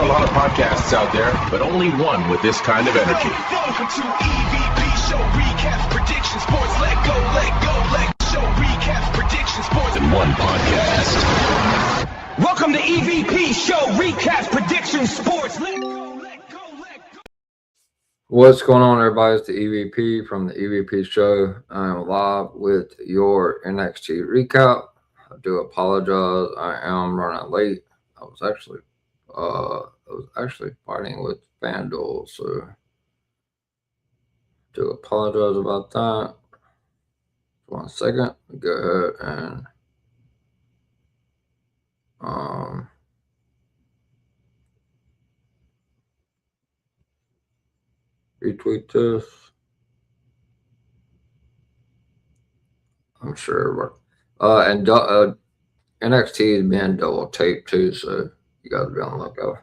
a lot of podcasts out there, but only one with this kind of energy. Welcome to EVP Show Recaps, Predictions, Sports. Let go, show recaps, predictions, sports. In one podcast. Welcome to EVP Show Recaps, Predictions, Sports. Let go. What's going on, everybody? It's the EVP from the EVP Show. I'm live with your NXT recap. I do apologize. I am running late. I was actually fighting with FanDuel, so do apologize about that. 1 second. Go ahead and retweet this. I'm sure. And NXT is being double taped too, so you guys be on the lookout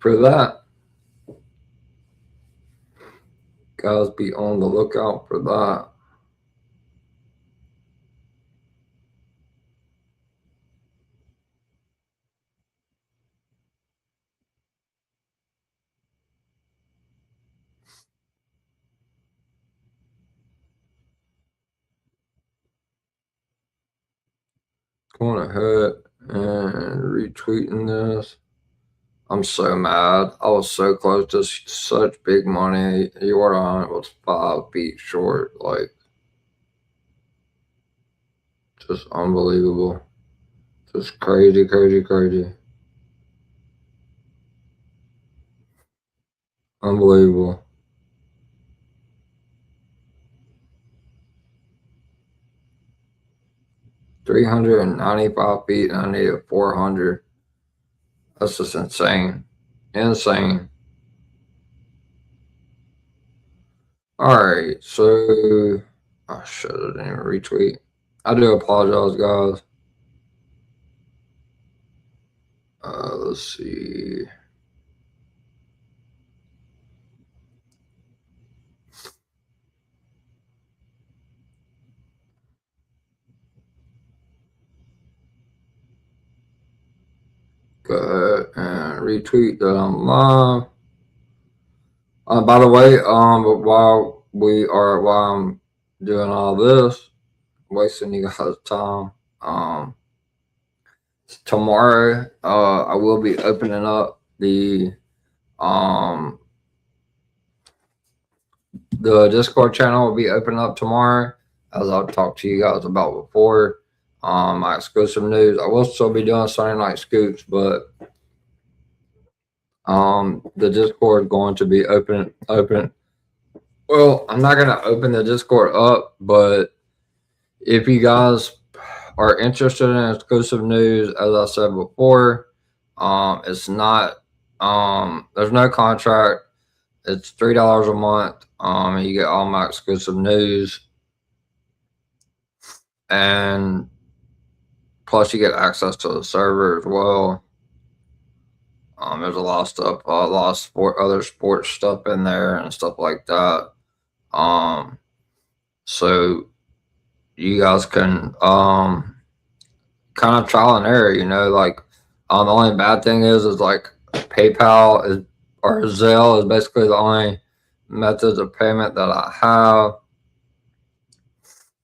for that. Guys, be on the lookout for that. Going ahead and retweeting this. I'm so mad. I was so close to such big money. Jordan was 5 feet short. Like, just unbelievable. Just crazy, crazy, crazy. Unbelievable. $395 feet and I needed 400. That's just insane. Insane. Alright, so I should have didn't even retweet. I do apologize, guys. Let's see. Go ahead and retweet that I'm live. By the way, while I'm doing all this, wasting you guys' time, tomorrow, I will be opening up the Discord channel will be opening up tomorrow, as I've talked to you guys about before. My exclusive news. I will still be doing Sunday Night Scoops, but the Discord is going to be open. Well, I'm not going to open the Discord up, but if you guys are interested in exclusive news, as I said before, it's not, there's no contract. It's $3 a month. And you get all my exclusive news, and plus you get access to the server as well. There's a lot of stuff, other sports stuff in there and stuff like that. So you guys can kind of trial and error, like the only bad thing is like PayPal or Zelle is basically the only methods of payment that I have.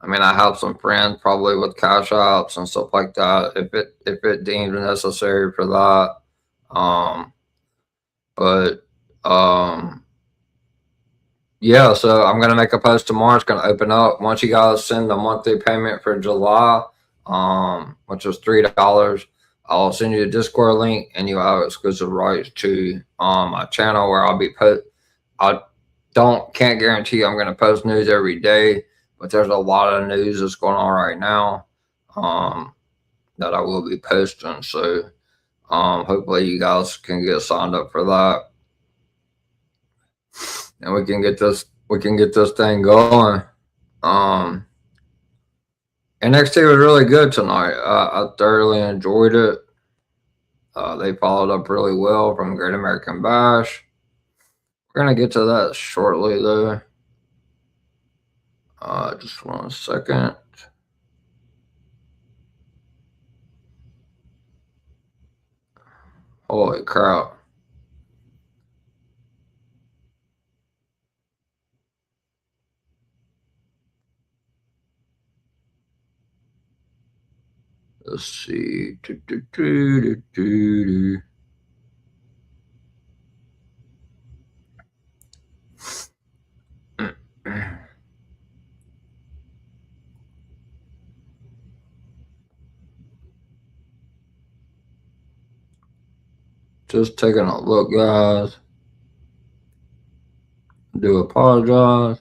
I mean, I have some friends probably with cash apps and stuff like that if it deems necessary for that. Yeah, so I'm gonna make a post tomorrow. It's gonna open up once you guys send the monthly payment for July, which is $3. I'll send you a Discord link, and you have exclusive rights to my channel where I'll be can't guarantee I'm gonna post news every day, but there's a lot of news that's going on right now that I will be posting. So hopefully you guys can get signed up for that, and we can get this thing going. NXT was really good tonight. I thoroughly enjoyed it. They followed up really well from Great American Bash. We're gonna get to that shortly, though. Just 1 second. Holy crap. Let's see. Just taking a look, guys. Do apologize.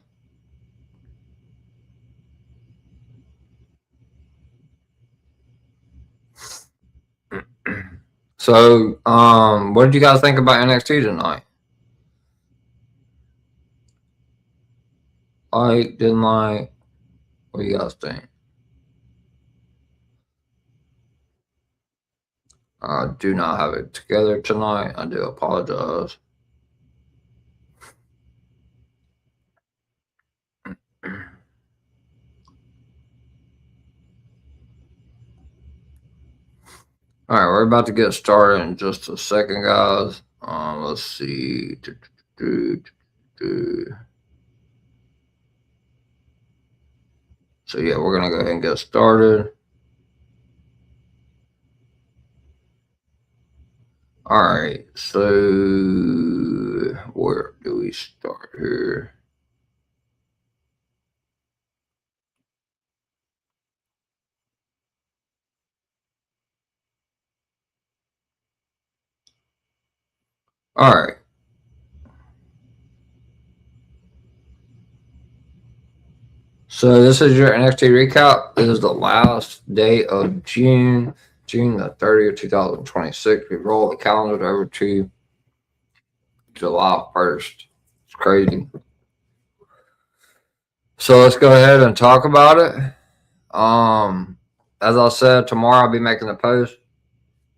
So, what did you guys think about NXT tonight? Like, didn't like? What do you guys think? I do not have it together tonight. I do apologize. All right, we're about to get started in just a second, guys. Let's see. So yeah, we're gonna go ahead and get started. All right, so where do we start here? All right. So this is your NXT recap. This is the last day of June the 30th, 2026. We roll the calendar over to July 1st. It's crazy. So let's go ahead and talk about it. As I said, tomorrow I'll be making a post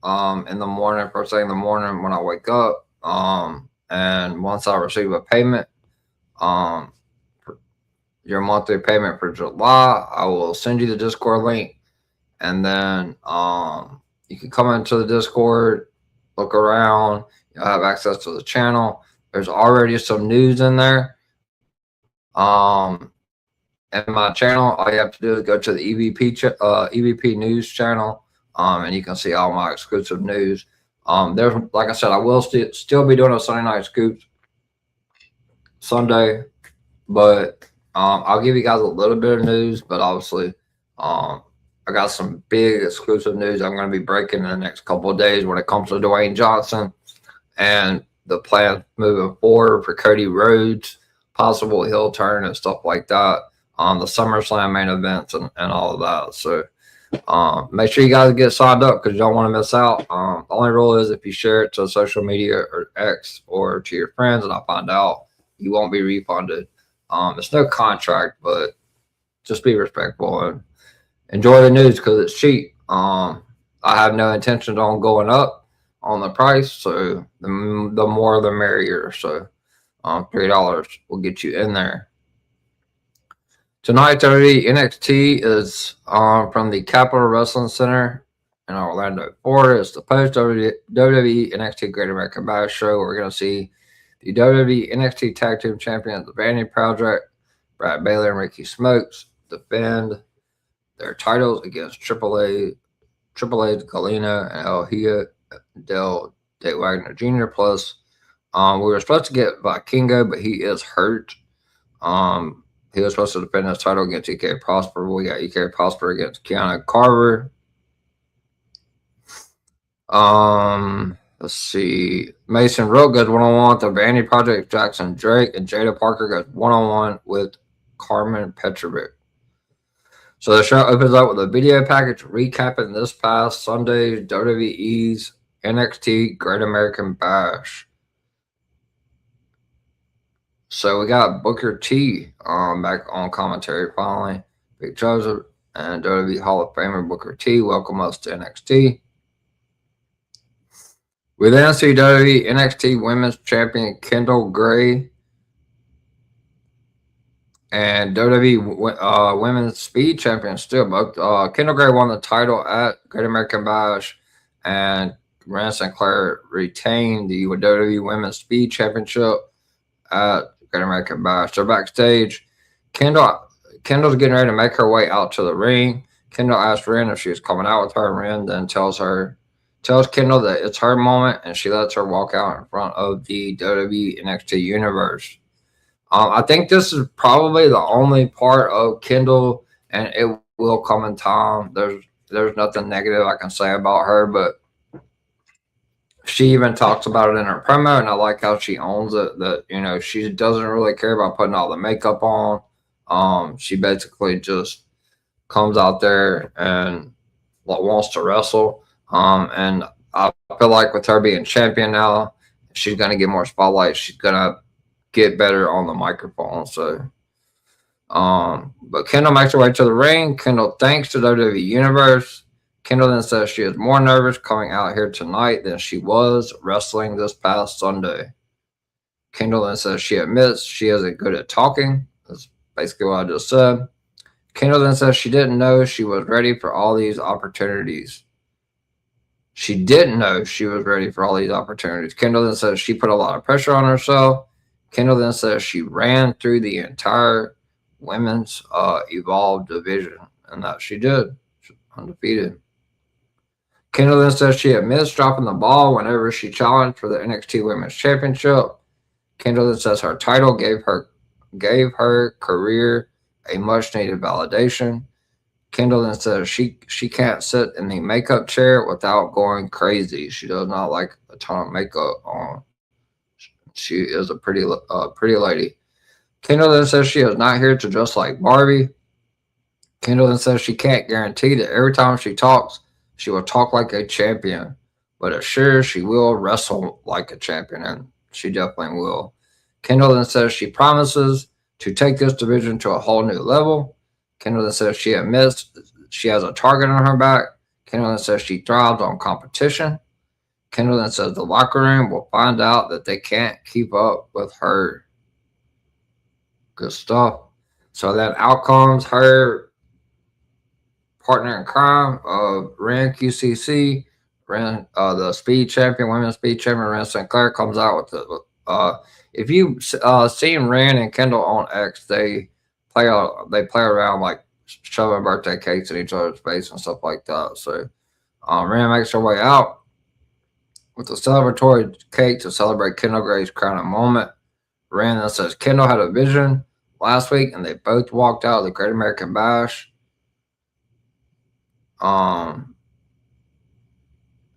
in the morning, first thing in the morning when I wake up. And once I receive a payment, your monthly payment for July, I will send you the Discord link, and then you can come into the Discord, look around, you'll have access to the channel. There's already some news in there. In my channel, all you have to do is go to the EVP news channel, and you can see all my exclusive news. There's, like I said, I will still be doing a Sunday night scoops Sunday, but I'll give you guys a little bit of news. But obviously, I got some big exclusive news I'm going to be breaking in the next couple of days when it comes to Dwayne Johnson and the plan moving forward for Cody Rhodes, possible heel turn and stuff like that. The SummerSlam main events and all of that. So make sure you guys get signed up because you don't want to miss out. The only rule is if you share it to social media or X or to your friends and I find out, you won't be refunded. It's no contract, but just be respectful and enjoy the news because it's cheap. I have no intentions on going up on the price, so the more the merrier. So $3 will get you in there. Tonight, WWE NXT is from the Capitol Wrestling Center in Orlando, Florida. It's the post WWE NXT Great American Bash Show. We're going to see the WWE NXT Tag Team Champions, the Vanity Project, Brad Baylor and Ricky Smokes, defend their titles against Triple H, Galena, and El Hijo del Wagner Jr. Plus, we were supposed to get Vikingo, but he is hurt. He was supposed to defend his title against EK Prosper. We got EK Prosper against Keanu Carver. Let's see. Mason Rowe goes one-on-one with the Vanity Project, Jackson Drake, and Jada Parker goes one-on-one with Carmen Petrovic. So the show opens up with a video package recapping this past Sunday's WWE's NXT Great American Bash. So we got Booker T back on commentary finally. Big Joseph and WWE Hall of Famer Booker T welcome us to NXT. We then see WWE NXT Women's Champion Kendall Gray and WWE Women's Speed Champion still both. Kendall Gray won the title at Great American Bash, and Miranda Sinclair retained the WWE Women's Speed Championship at Great American Bash. They're backstage. Kendall's getting ready to make her way out to the ring. Kendall asks Ren if she's coming out with her, and Ren then tells Kendall that it's her moment, and she lets her walk out in front of the WWE NXT Universe. I think this is probably the only part of Kendall, and it will come in time. There's nothing negative I can say about her, but she even talks about it in her promo, and I like how she owns it. That she doesn't really care about putting all the makeup on. She basically just comes out there and wants to wrestle. And I feel like with her being champion now, she's gonna get more spotlight. She's gonna get better on the microphone. So, but Kendall makes her way to the ring. Kendall thanks the WWE Universe. Kendall then says she is more nervous coming out here tonight than she was wrestling this past Sunday. Kendall then says she admits she isn't good at talking. That's basically what I just said. Kendall then says she didn't know she was ready for all these opportunities. She didn't know she was ready for all these opportunities. Kendall then says she put a lot of pressure on herself. Kendall then says she ran through the entire women's Evolved division, and that she did. She's undefeated. Kendall then says she admits dropping the ball whenever she challenged for the NXT Women's Championship. Kendall then says her title gave her career a much-needed validation. Kendall then says she can't sit in the makeup chair without going crazy. She does not like a ton of makeup on. She is a pretty lady. Kendall then says she is not here to dress like Barbie. Kendall then says she can't guarantee that every time she talks, she will talk like a champion, but assures she will wrestle like a champion, and she definitely will. Kendall then says she promises to take this division to a whole new level. Kendall then says she admits she has a target on her back. Kendall then says she thrives on competition. Kendall then says the locker room will find out that they can't keep up with her. Good stuff. So then out comes her partner in crime of Ren QCC. Ren, the speed champion, women's speed champion, Ren Sinclair comes out with the. If you've seen Ren and Kendall on X, they play around like shoving birthday cakes in each other's face and stuff like that. So Ren makes her way out with a celebratory cake to celebrate Kendall Gray's crowning moment. Ren then says Kendall had a vision last week, and they both walked out of the Great American Bash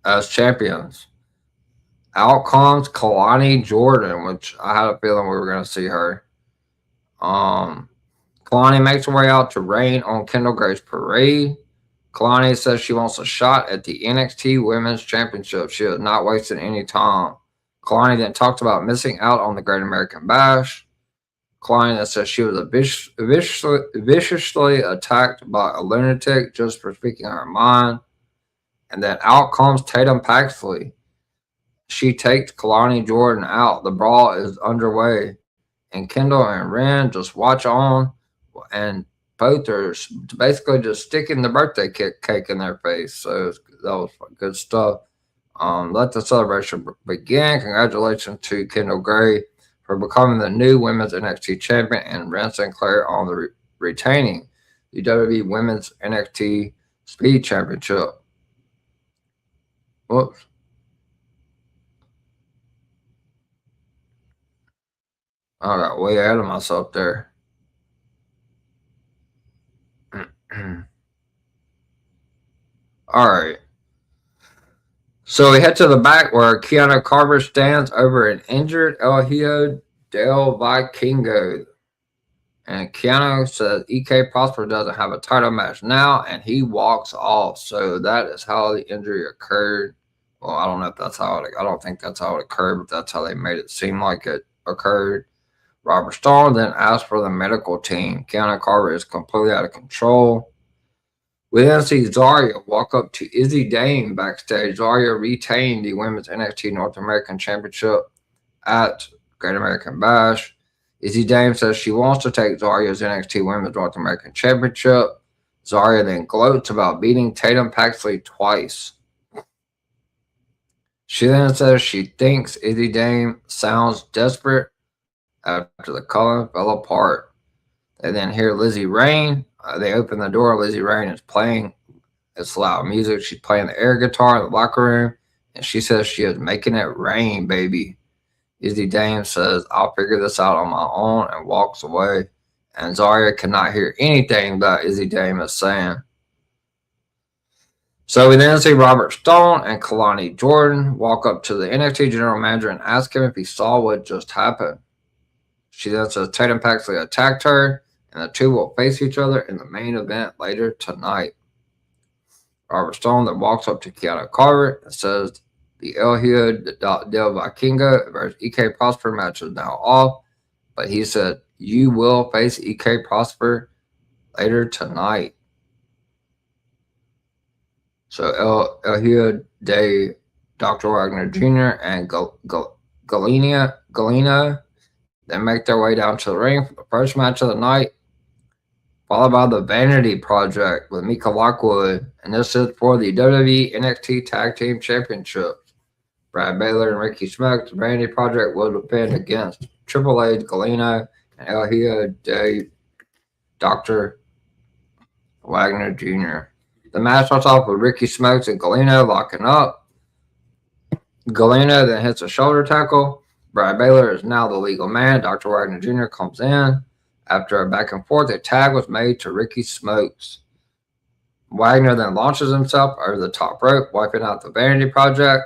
as champions. Out comes Kalani Jordan, which I had a feeling we were going to see her. Kalani makes her way out to rain on Kendall Gray's parade. Kalani says she wants a shot at the NXT Women's Championship. She is not wasting any time. Kalani then talks about missing out on the Great American Bash. Kalani then says she was viciously attacked by a lunatic just for speaking her mind. And then out comes Tatum Paxley. She takes Kalani Jordan out. The brawl is underway. And Kendall and Ren just watch on, and both are basically just sticking the birthday cake in their face. So that was good stuff. Let the celebration begin. Congratulations to Kendall Gray for becoming the new women's NXT champion, and Ren Sinclair on the retaining the WWE Women's NXT Speed Championship. Whoops. I got way ahead of myself there. All right. So we head to the back where Keanu Carver stands over an injured El Hijo del Vikingo. And Keanu says EK Prosper doesn't have a title match now, and he walks off. So that is how the injury occurred. Well, I don't know if that's how it. I don't think that's how it occurred, but that's how they made it seem like it occurred. Robert Starr then asked for the medical team. Keanu Carver is completely out of control. We then see Zarya walk up to Izzy Dame backstage. Zarya retained the Women's NXT North American Championship at Great American Bash. Izzy Dame says she wants to take Zarya's NXT Women's North American Championship. Zarya then gloats about beating Tatum Paxley twice. She then says she thinks Izzy Dame sounds desperate after the column fell apart. They then hear Lizzie Rain. They open the door. Lizzie Rain is playing. It's loud music. She's playing the air guitar in the locker room, and she says she is making it rain, baby. Izzy Dame says, I'll figure this out on my own, and walks away. And Zarya cannot hear anything that Izzy Dame is saying. So we then see Robert Stone and Kalani Jordan walk up to the NXT general manager and ask him if he saw what just happened. She then says Tatum Paxley attacked her, and the two will face each other in the main event later tonight. Robert Stone then walks up to Kiana Carver and says the El Hijo del Vikingo versus EK Prosper match is now off, but he said you will face EK Prosper later tonight. So El Hijo de Dr. Wagner Jr. and Galena then make their way down to the ring for the first match of the night, followed by the Vanity Project with Mika Lockwood, and this is for the WWE NXT Tag Team Championships. Brad Baylor and Ricky Smokes, the Vanity Project will defend against Triple H, Galena, and El Hijo de Dr. Wagner Jr. The match starts off with Ricky Smokes and Galena locking up. Galena then hits a shoulder tackle. Brad Baylor is now the legal man. Dr. Wagner Jr. comes in. After a back and forth, a tag was made to Ricky Smokes. Wagner then launches himself over the top rope, wiping out the Vanity Project.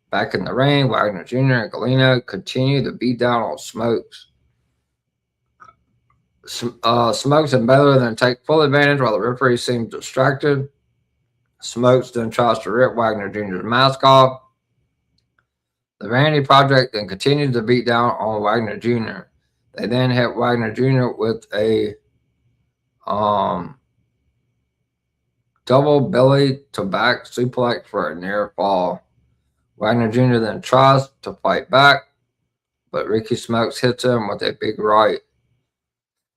Back in the ring, Wagner Jr. and Galena continue to beat down on Smokes. Smokes and Baylor then take full advantage while the referee seems distracted. Smokes then tries to rip Wagner Jr.'s mask off. The Vanity Project then continues to beat down on Wagner Jr. They then hit Wagner Jr. with a double belly to back suplex for a near fall. Wagner Jr. then tries to fight back, but Ricky Smokes hits him with a big right.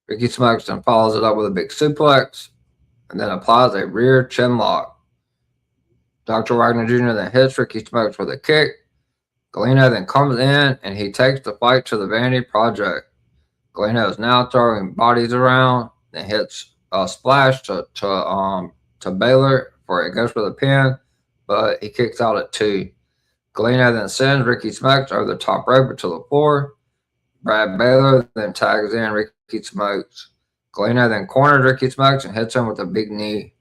Ricky Smokes then follows it up with a big suplex and then applies a rear chin lock. Dr. Wagner Jr. then hits Ricky Smokes with a kick. Galena then comes in and he takes the fight to the Vanity Project. Galena is now throwing bodies around and hits a splash to Baylor for it goes for the pin, but he kicks out at 2. Galena then sends Ricky Smokes over the top rope to the floor. Brad Baylor then tags in Ricky Smokes. Galena then corners Ricky Smokes and hits him with a big knee.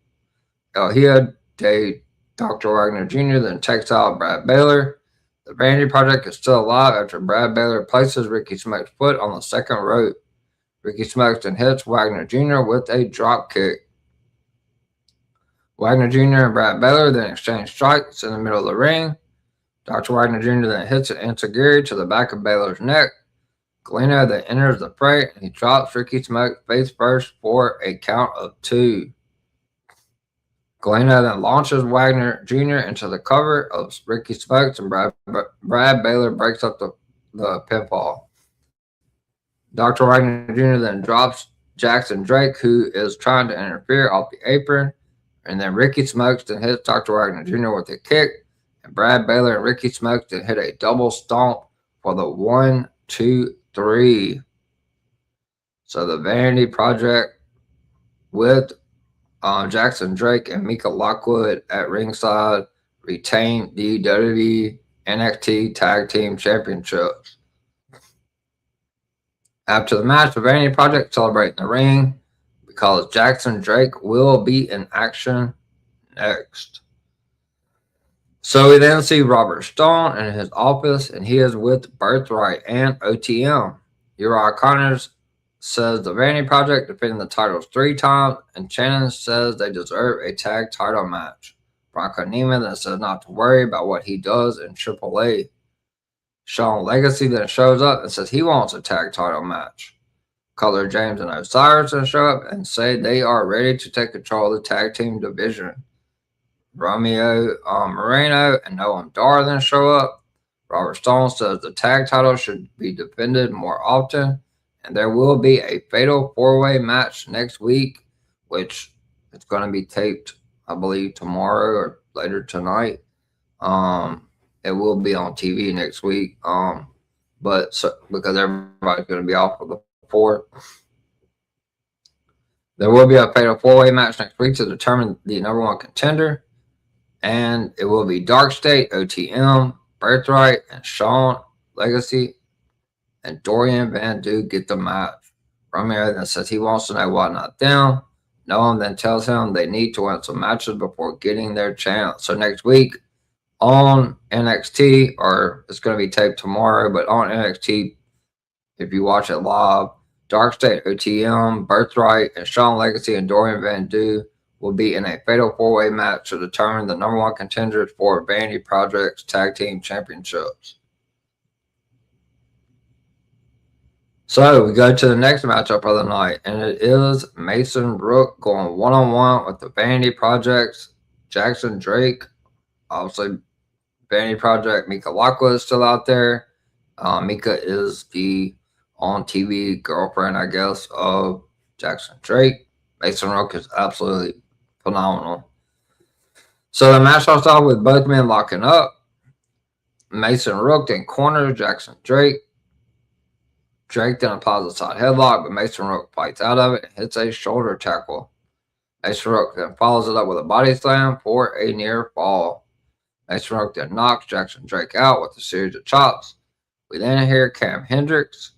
El Hijo de Dr. Wagner Jr. then takes out Brad Baylor. The Vanity Project is still alive after Brad Baylor places Ricky Smokes' foot on the second rope. Ricky Smokes then hits Wagner Jr. with a drop kick. Wagner Jr. and Brad Baylor then exchange strikes in the middle of the ring. Dr. Wagner Jr. then hits an enziguri to the back of Baylor's neck. Galena then enters the fray and he drops Ricky Smokes face first for a count of 2. Galena then launches Wagner Jr. into the cover of Ricky Smokes, and Brad Baylor breaks up the pinfall. Dr. Wagner Jr. then drops Jackson Drake, who is trying to interfere, off the apron, and then Ricky Smokes then hits Dr. Wagner Jr. with a kick, and Brad Baylor and Ricky Smokes then hit a double stomp for the 1, 2, 3. So the Vanity Project with Jackson Drake and Mika Lockwood at ringside retain the WWE NXT Tag Team Championships. After the match, the Vanity Project celebrate in the ring because Jackson Drake will be in action next. So we then see Robert Stone in his office, and he is with Birthright and OTM. Uriah Connors says the Vanity Project defended the titles 3 times, and Shannon says they deserve a tag title match. Bronco Neiman then says not to worry about what he does in AAA. Sean Legacy then shows up and says he wants a tag title match. Cutler James and Osiris then show up and say they are ready to take control of the tag team division. Romeo Moreno and Noam Dar then show up. Robert Stone says the tag title should be defended more often, and there will be a fatal 4-way match next week, which is going to be taped, I believe, tomorrow or later tonight. it will be on TV next week. But because everybody's going to be off for the 4th, there will be a fatal 4-way match next week to determine the number 1 contender, and it will be Dark State, OTM, Birthright, and Sean Legacy, and Dorian Van Du get the match. Romeo then says he wants to know why not them. Noam then tells him they need to win some matches before getting their chance. So next week on NXT, or it's going to be taped tomorrow, but on NXT, if you watch it live, Dark State, OTM, Birthright, and Sean Legacy and Dorian Van Du will be in a fatal 4-way match to determine the number 1 contenders for Vanity Project's Tag Team Championships. So we go to the next matchup of the night, and it is Mason Rook going one-on-one with the Vanity Project's Jackson Drake. Obviously, Vanity Project, Mika Lockwood is still out there. Mika is the on-TV girlfriend, I guess, of Jackson Drake. Mason Rook is absolutely phenomenal. So the match starts off with both men locking up. Mason Rook then corners Jackson Drake. Drake then applies a side headlock, but Mason Rook fights out of it and hits a shoulder tackle. Mason Rook then follows it up with a body slam for a near fall. Mason Rook then knocks Jackson Drake out with a series of chops. We then hear Cam Hendricks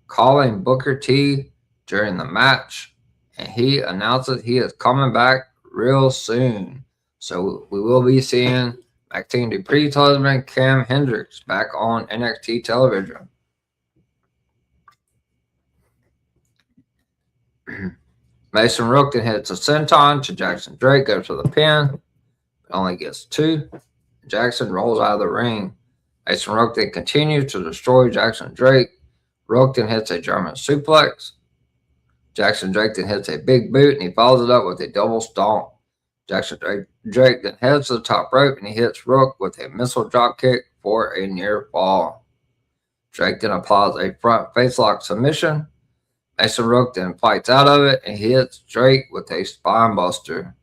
calling Booker T during the match, and he announces he is coming back real soon. So we will be seeing Maxine Dupree's husband, Cam Hendricks, back on NXT television. Mason Rook then hits a senton to Jackson Drake, goes for the pin, but only gets 2. Jackson rolls out of the ring. Mason Rook then continues to destroy Jackson Drake. Rook then hits a German suplex. Jackson Drake then hits a big boot, and he follows it up with a double stomp. Jackson Drake then heads to the top rope, and he hits Rook with a missile drop kick for a near fall. Drake then applies a front facelock submission. Mason Rook then fights out of it and hits Drake with a spine buster.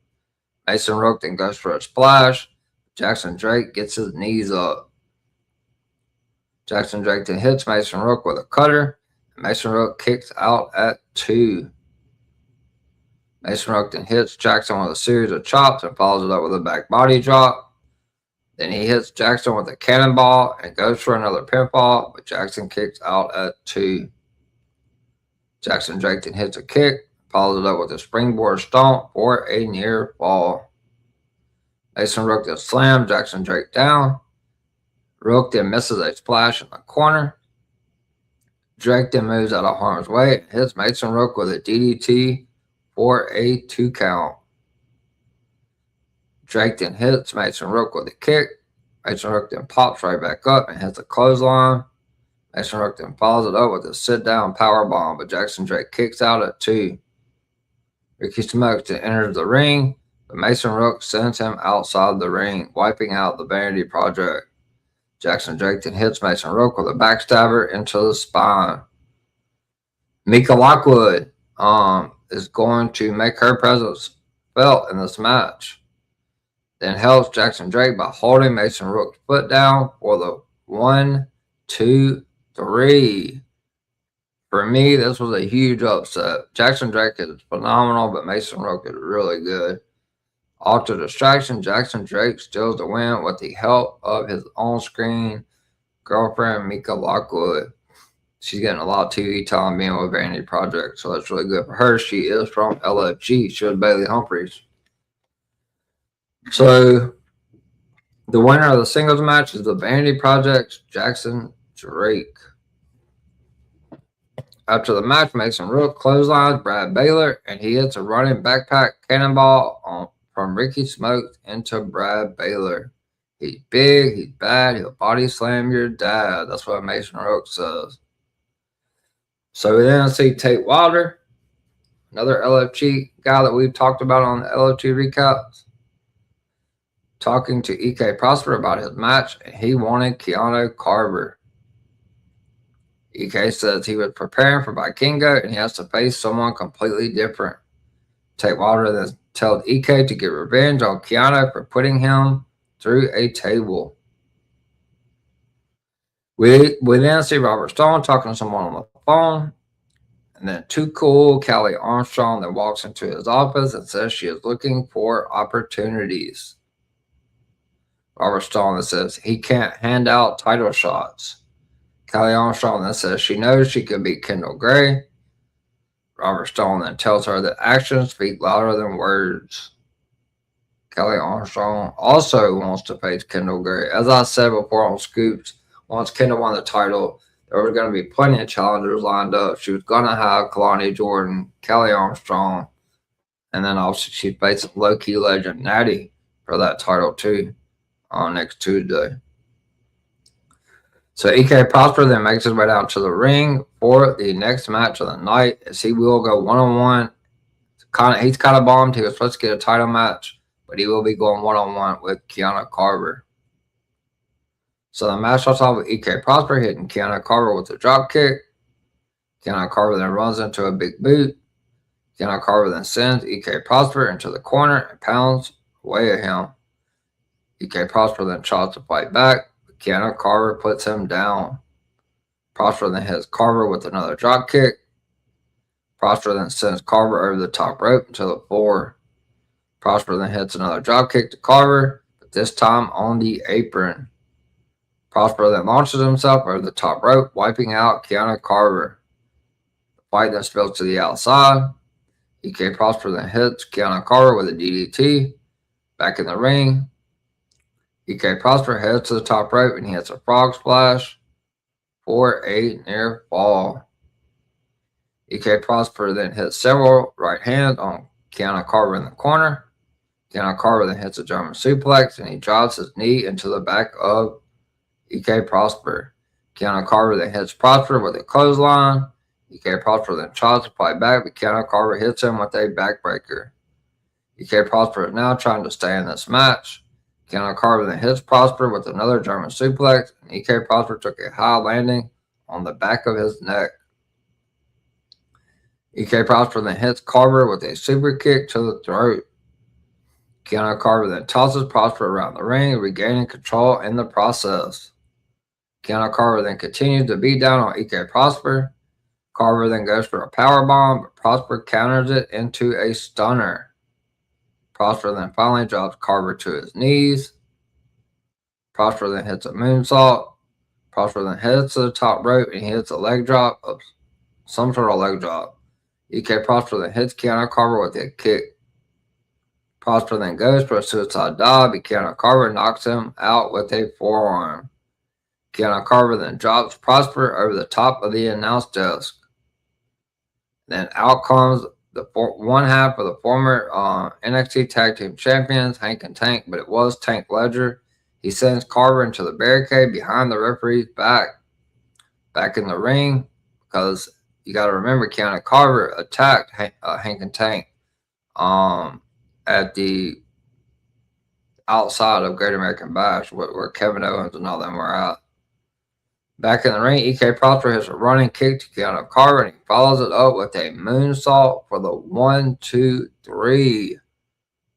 Mason Rook then goes for a splash. Jackson Drake gets his knees up. Jackson Drake then hits Mason Rook with a cutter. And Mason Rook kicks out at 2. Mason Rook then hits Jackson with a series of chops and follows it up with a back body drop. Then he hits Jackson with a cannonball and goes for another pinfall, but Jackson kicks out at 2. Jackson Drake then hits a kick, follows it up with a springboard stomp for a near fall. Mason Rook then slams Jackson Drake down. Rook then misses a splash in the corner. Drake then moves out of harm's way and hits Mason Rook with a DDT for a 2 count. Drake then hits Mason Rook with a kick. Mason Rook then pops right back up and hits a clothesline. Mason Rook then follows it up with a sit-down powerbomb, but Jackson Drake kicks out at 2. Ricky Smokes then enters the ring, but Mason Rook sends him outside the ring, wiping out the Vanity Project. Jackson Drake then hits Mason Rook with a backstabber into the spine. Mika Lockwood is going to make her presence felt in this match. Then helps Jackson Drake by holding Mason Rook's foot down for the 1, 2, 3. For me, this was a huge upset. Jackson Drake is phenomenal, but Mason Rook is really good. After distraction, Jackson Drake steals the win with the help of his on-screen girlfriend, Mika Lockwood. She's getting a lot of TV time being with Vanity Project, so that's really good for her. She is from LFG. She was Bailey Humphries. So, the winner of the singles match is the Vanity Project's Jackson Drake. After the match, Mason Rook clotheslines Brad Baylor, and he hits a running backpack cannonball from Ricky Smokes into Brad Baylor. He's big, he's bad, he'll body slam your dad. That's what Mason Rook says. So we then see Tate Wilder, another LFG guy that we've talked about on the LFG recaps, talking to EK Prosper about his match, and he wanted Keanu Carver. EK says he was preparing for Vikingo and he has to face someone completely different. Tate Wilder then tells EK to get revenge on Keanu for putting him through a table. We then see Robert Stone talking to someone on the phone. And then Too Cool Kelly Armstrong then walks into his office and says she is looking for opportunities. Robert Stone then says he can't hand out title shots. Kelly Armstrong then says she knows she could beat Kendall Gray. Robert Stone then tells her that actions speak louder than words. Kelly Armstrong also wants to face Kendall Gray. As I said before on Scoops, once Kendall won the title, there was going to be plenty of challengers lined up. She was going to have Kalani Jordan, Kelly Armstrong, and then also she faced low-key legend Natty for that title too on next Tuesday. So EK Prosper then makes his way down to the ring for the next match of the night, as he will go one-on-one. He's kind of bummed. He was supposed to get a title match, but he will be going one-on-one with Kiana Carver. So the match starts off with EK Prosper hitting Kiana Carver with a drop kick. Kiana Carver then runs into a big boot. Kiana Carver then sends EK Prosper into the corner and pounds away at him. EK Prosper then tries to fight back, but Kiana Carver puts him down. Prosper then hits Carver with another drop kick. Prosper then sends Carver over the top rope into the floor. Prosper then hits another drop kick to Carver, but this time on the apron. Prosper then launches himself over the top rope, wiping out Kiana Carver. The fight then spills to the outside. EK Prosper then hits Kiana Carver with a DDT. Back in the ring, EK Prosper heads to the top rope and he hits a frog splash for a near fall. EK Prosper then hits several right hands on Kiana Carver in the corner. Kiana Carver then hits a German suplex and he drives his knee into the back of EK Prosper. Kiana Carver then hits Prosper with a clothesline. EK Prosper then tries to fight back, but Kiana Carver hits him with a backbreaker. EK Prosper is now trying to stay in this match. Kiana Carver then hits Prosper with another German suplex, and EK Prosper took a high landing on the back of his neck. EK Prosper then hits Carver with a super kick to the throat. Kiana Carver then tosses Prosper around the ring, regaining control in the process. Kiana Carver then continues to beat down on EK Prosper. Carver then goes for a powerbomb, but Prosper counters it into a stunner. Prosper then finally drops Carver to his knees. Prosper then hits a moonsault. Prosper then heads to the top rope and he hits a leg drop of some sort of leg drop. EK Prosper then hits Kiana Carver with a kick. Prosper then goes for a suicide dive, but Kiana Carver knocks him out with a forearm. Kiana Carver then drops Prosper over the top of the announce desk. Then out comes the one half of the former NXT Tag Team Champions, Hank and Tank, but it was Tank Ledger. He sends Carver into the barricade behind the referee's back in the ring, because you got to remember Kiana Carver attacked Hank and Tank at the outside of Great American Bash, where Kevin Owens and all them were at. Back in the ring, EK Prosper hits a running kick to Kiana Carver, and he follows it up with a moonsault for the 1, 2, 3.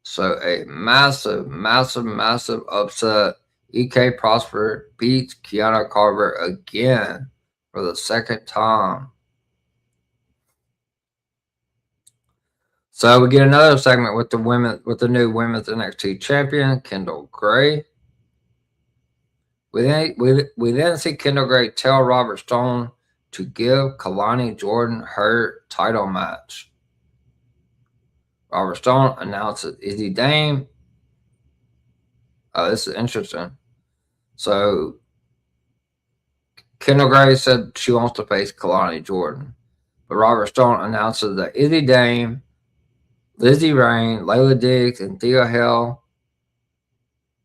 So a massive, massive, massive upset. EK Prosper beats Kiana Carver again for the second time. So we get another segment with the new women's NXT champion, Kendall Gray. We then see Kendall Gray tell Robert Stone to give Kalani Jordan her title match. Robert Stone announces Izzy Dame. Oh, this is interesting. So Kendall Gray said she wants to face Kalani Jordan, but Robert Stone announces that Izzy Dame, Lizzie Rain, Layla Diggs, and Thea Hale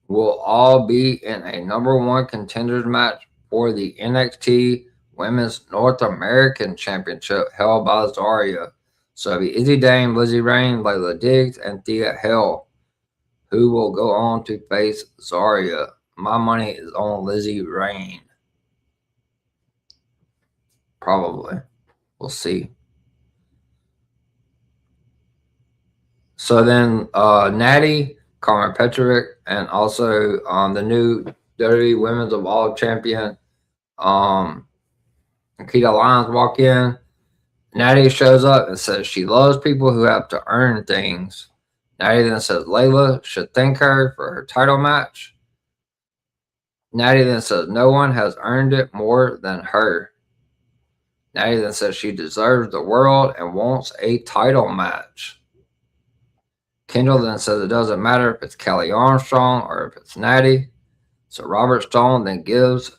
will all be in a #1 contenders match for the NXT Women's North American Championship held by Zarya. So it'll be Izzy Dame, Lizzie Rain, Layla Diggs, and Thea Hale, who will go on to face Zarya. My money is on Lizzie Rain. Probably. We'll see. So then Natty, Carmen Petrovic, and also the new WWE Women's Evolved champion, Nikita Lyons walk in. Natty shows up and says she loves people who have to earn things. Natty then says Layla should thank her for her title match. Natty then says no one has earned it more than her. Natty then says she deserves the world and wants a title match. Kendall then says it doesn't matter if it's Kelly Armstrong or if it's Natty. So Robert Stone then gives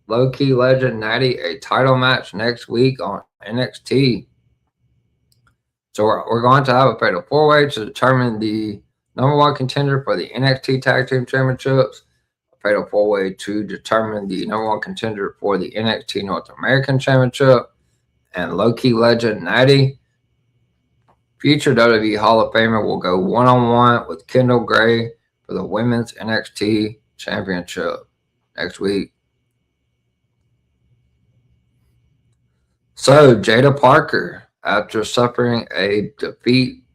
low-key legend Natty a title match next week on NXT. So we're going to have a fatal four-way to determine the number one contender for the NXT Tag Team Championships, a fatal four-way to determine the number one contender for the NXT North American Championship, and low-key legend Natty, future WWE Hall of Famer, will go one-on-one with Kendall Gray for the Women's NXT Championship next week. So Jada Parker, after suffering a defeat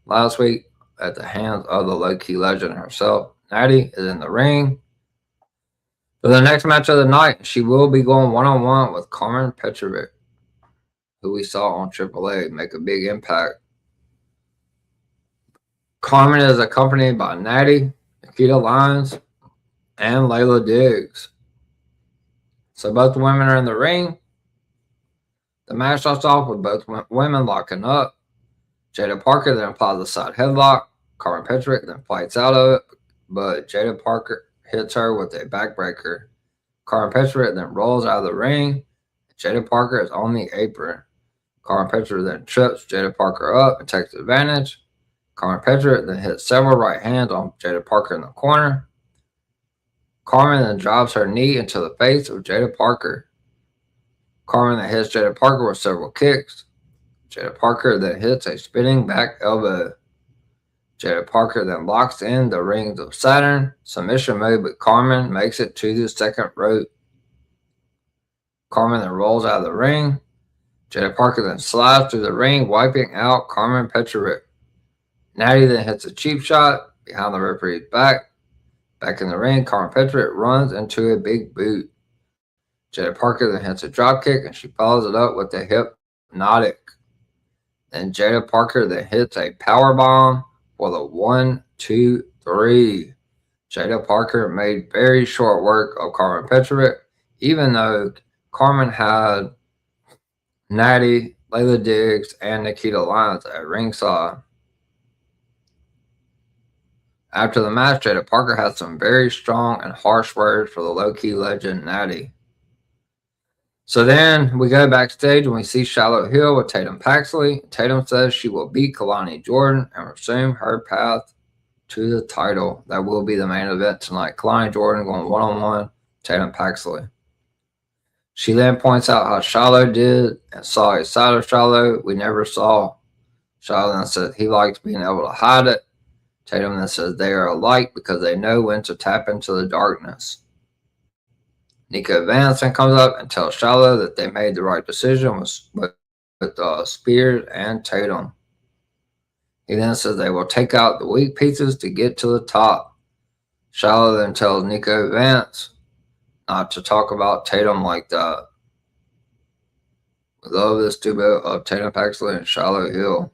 last week at the hands of the low-key legend herself, Natty is in the ring for the next match of the night. She will be going one-on-one with Carmen Petrovic, who we saw on AAA make a big impact. Carmen is accompanied by Natty, Nikita Lyons, and Layla Diggs. So both women are in the ring. The match starts off with both women locking up. Jada Parker then applies a side headlock. Carmen Petrovic then fights out of it, but Jada Parker hits her with a backbreaker. Carmen Petrovic then rolls out of the ring. Jada Parker is on the apron. Carmen Petrovic then trips Jada Parker up and takes advantage. Carmen Petrovic then hits several right hands on Jada Parker in the corner. Carmen then drives her knee into the face of Jada Parker. Carmen then hits Jada Parker with several kicks. Jada Parker then hits a spinning back elbow. Jada Parker then locks in the Rings of Saturn submission move, but Carmen makes it to the second rope. Carmen then rolls out of the ring. Jada Parker then slides through the ring, wiping out Carmen Petrovic. Natty then hits a cheap shot behind the referee's back. Back in the ring, Carmen Petrovic runs into a big boot. Jada Parker then hits a dropkick, and she follows it up with a hypnotic. Then Jada Parker then hits a power bomb for the 1, 2, 3. Jada Parker made very short work of Carmen Petrovic, even though Carmen had Natty, Layla Diggs, and Nikita Lyons at ringside. After the match, Jada Parker had some very strong and harsh words for the low-key legend Natty. So then we go backstage and we see Charlotte Hill with Tatum Paxley. Tatum says she will beat Kalani Jordan and resume her path to the title. That will be the main event tonight. Kalani Jordan going one-on-one, Tatum Paxley. She then points out how Charlotte did and saw a side of Charlotte we never saw. Charlotte then says he likes being able to hide it. Tatum then says they are alike because they know when to tap into the darkness. Nico Vance then comes up and tells Charlotte that they made the right decision with Spears and Tatum. He then says they will take out the weak pieces to get to the top. Charlotte then tells Nico Vance not to talk about Tatum like that. We love this duo of Tatum Paxley and Charlotte Hill.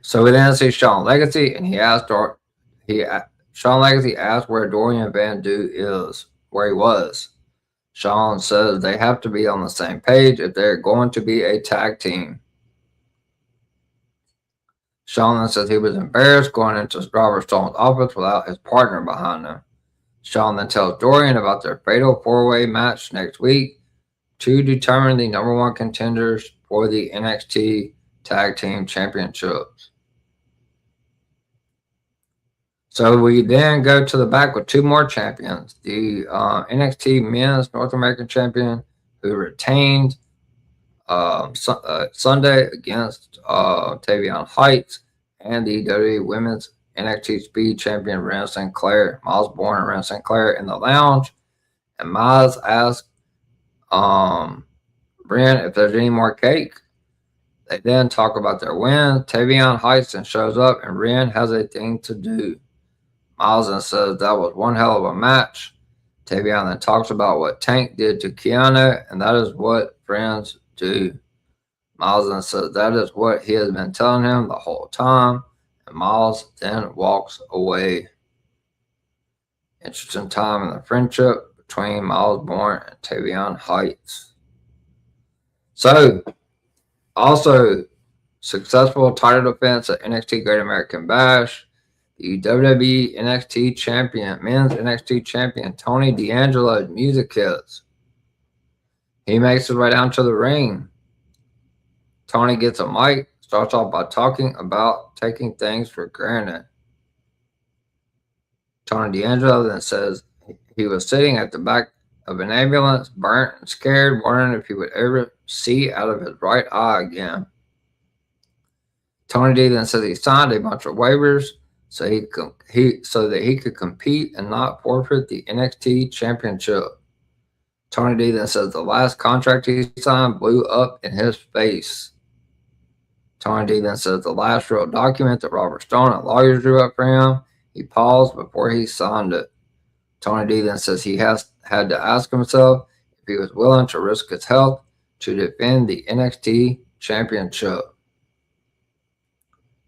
So we then see Sean Legacy, and Sean Legacy asked where Dorian Van Doo is, where he was. Sean says they have to be on the same page if they're going to be a tag team. Sean then says he was embarrassed going into Robert Stone's office without his partner behind him. Sean then tells Dorian about their fatal four-way match next week to determine the number one contenders for the NXT Tag Team Championships. So we then go to the back with two more champions. The NXT Men's North American Champion, who retained Sunday against Tavion Heights, and the WWE Women's NXT Speed Champion, Ren Sinclair. Miles Bourne and Ren Sinclair in the lounge. And Miles asked Ren if there's any more cake. They then talk about their win. Tavion Heights then shows up, and Ren has a thing to do. Miles then says that was one hell of a match. Tavion then talks about what Tank did to Keanu, and that is what friends do. Miles then says that is what he has been telling him the whole time, and Miles then walks away. Interesting time in the friendship between Miles Bourne and Tavion Heights. So, also, successful title defense at NXT Great American Bash. The WWE NXT Champion, men's NXT Champion, Tony D'Angelo's music hits. He makes his way down to the ring. Tony gets a mic, starts off by talking about taking things for granted. Tony D'Angelo then says he was sitting at the back of an ambulance, burnt and scared, wondering if he would ever see out of his right eye again. Tony D then says he signed a bunch of waivers so that he could compete and not forfeit the NXT Championship. Tony D then says the last contract he signed blew up in his face. Tony D then says the last real document that Robert Stone and lawyers drew up for him, he paused before he signed it. Tony D then says he had to ask himself if he was willing to risk his health to defend the NXT Championship.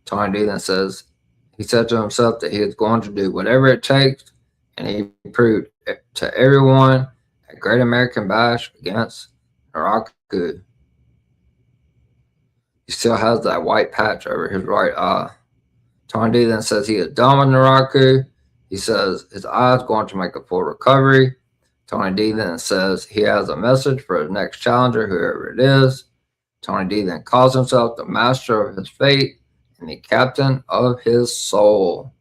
Tony D then says he said to himself that he was going to do whatever it takes, and he proved to everyone at Great American Bash against Naraku. He still has that white patch over his right eye. Tony D then says he is done with Naraku. He says his eye is going to make a full recovery. Tony D then says he has a message for his next challenger, whoever it is. Tony D then calls himself the master of his fate and the captain of his soul.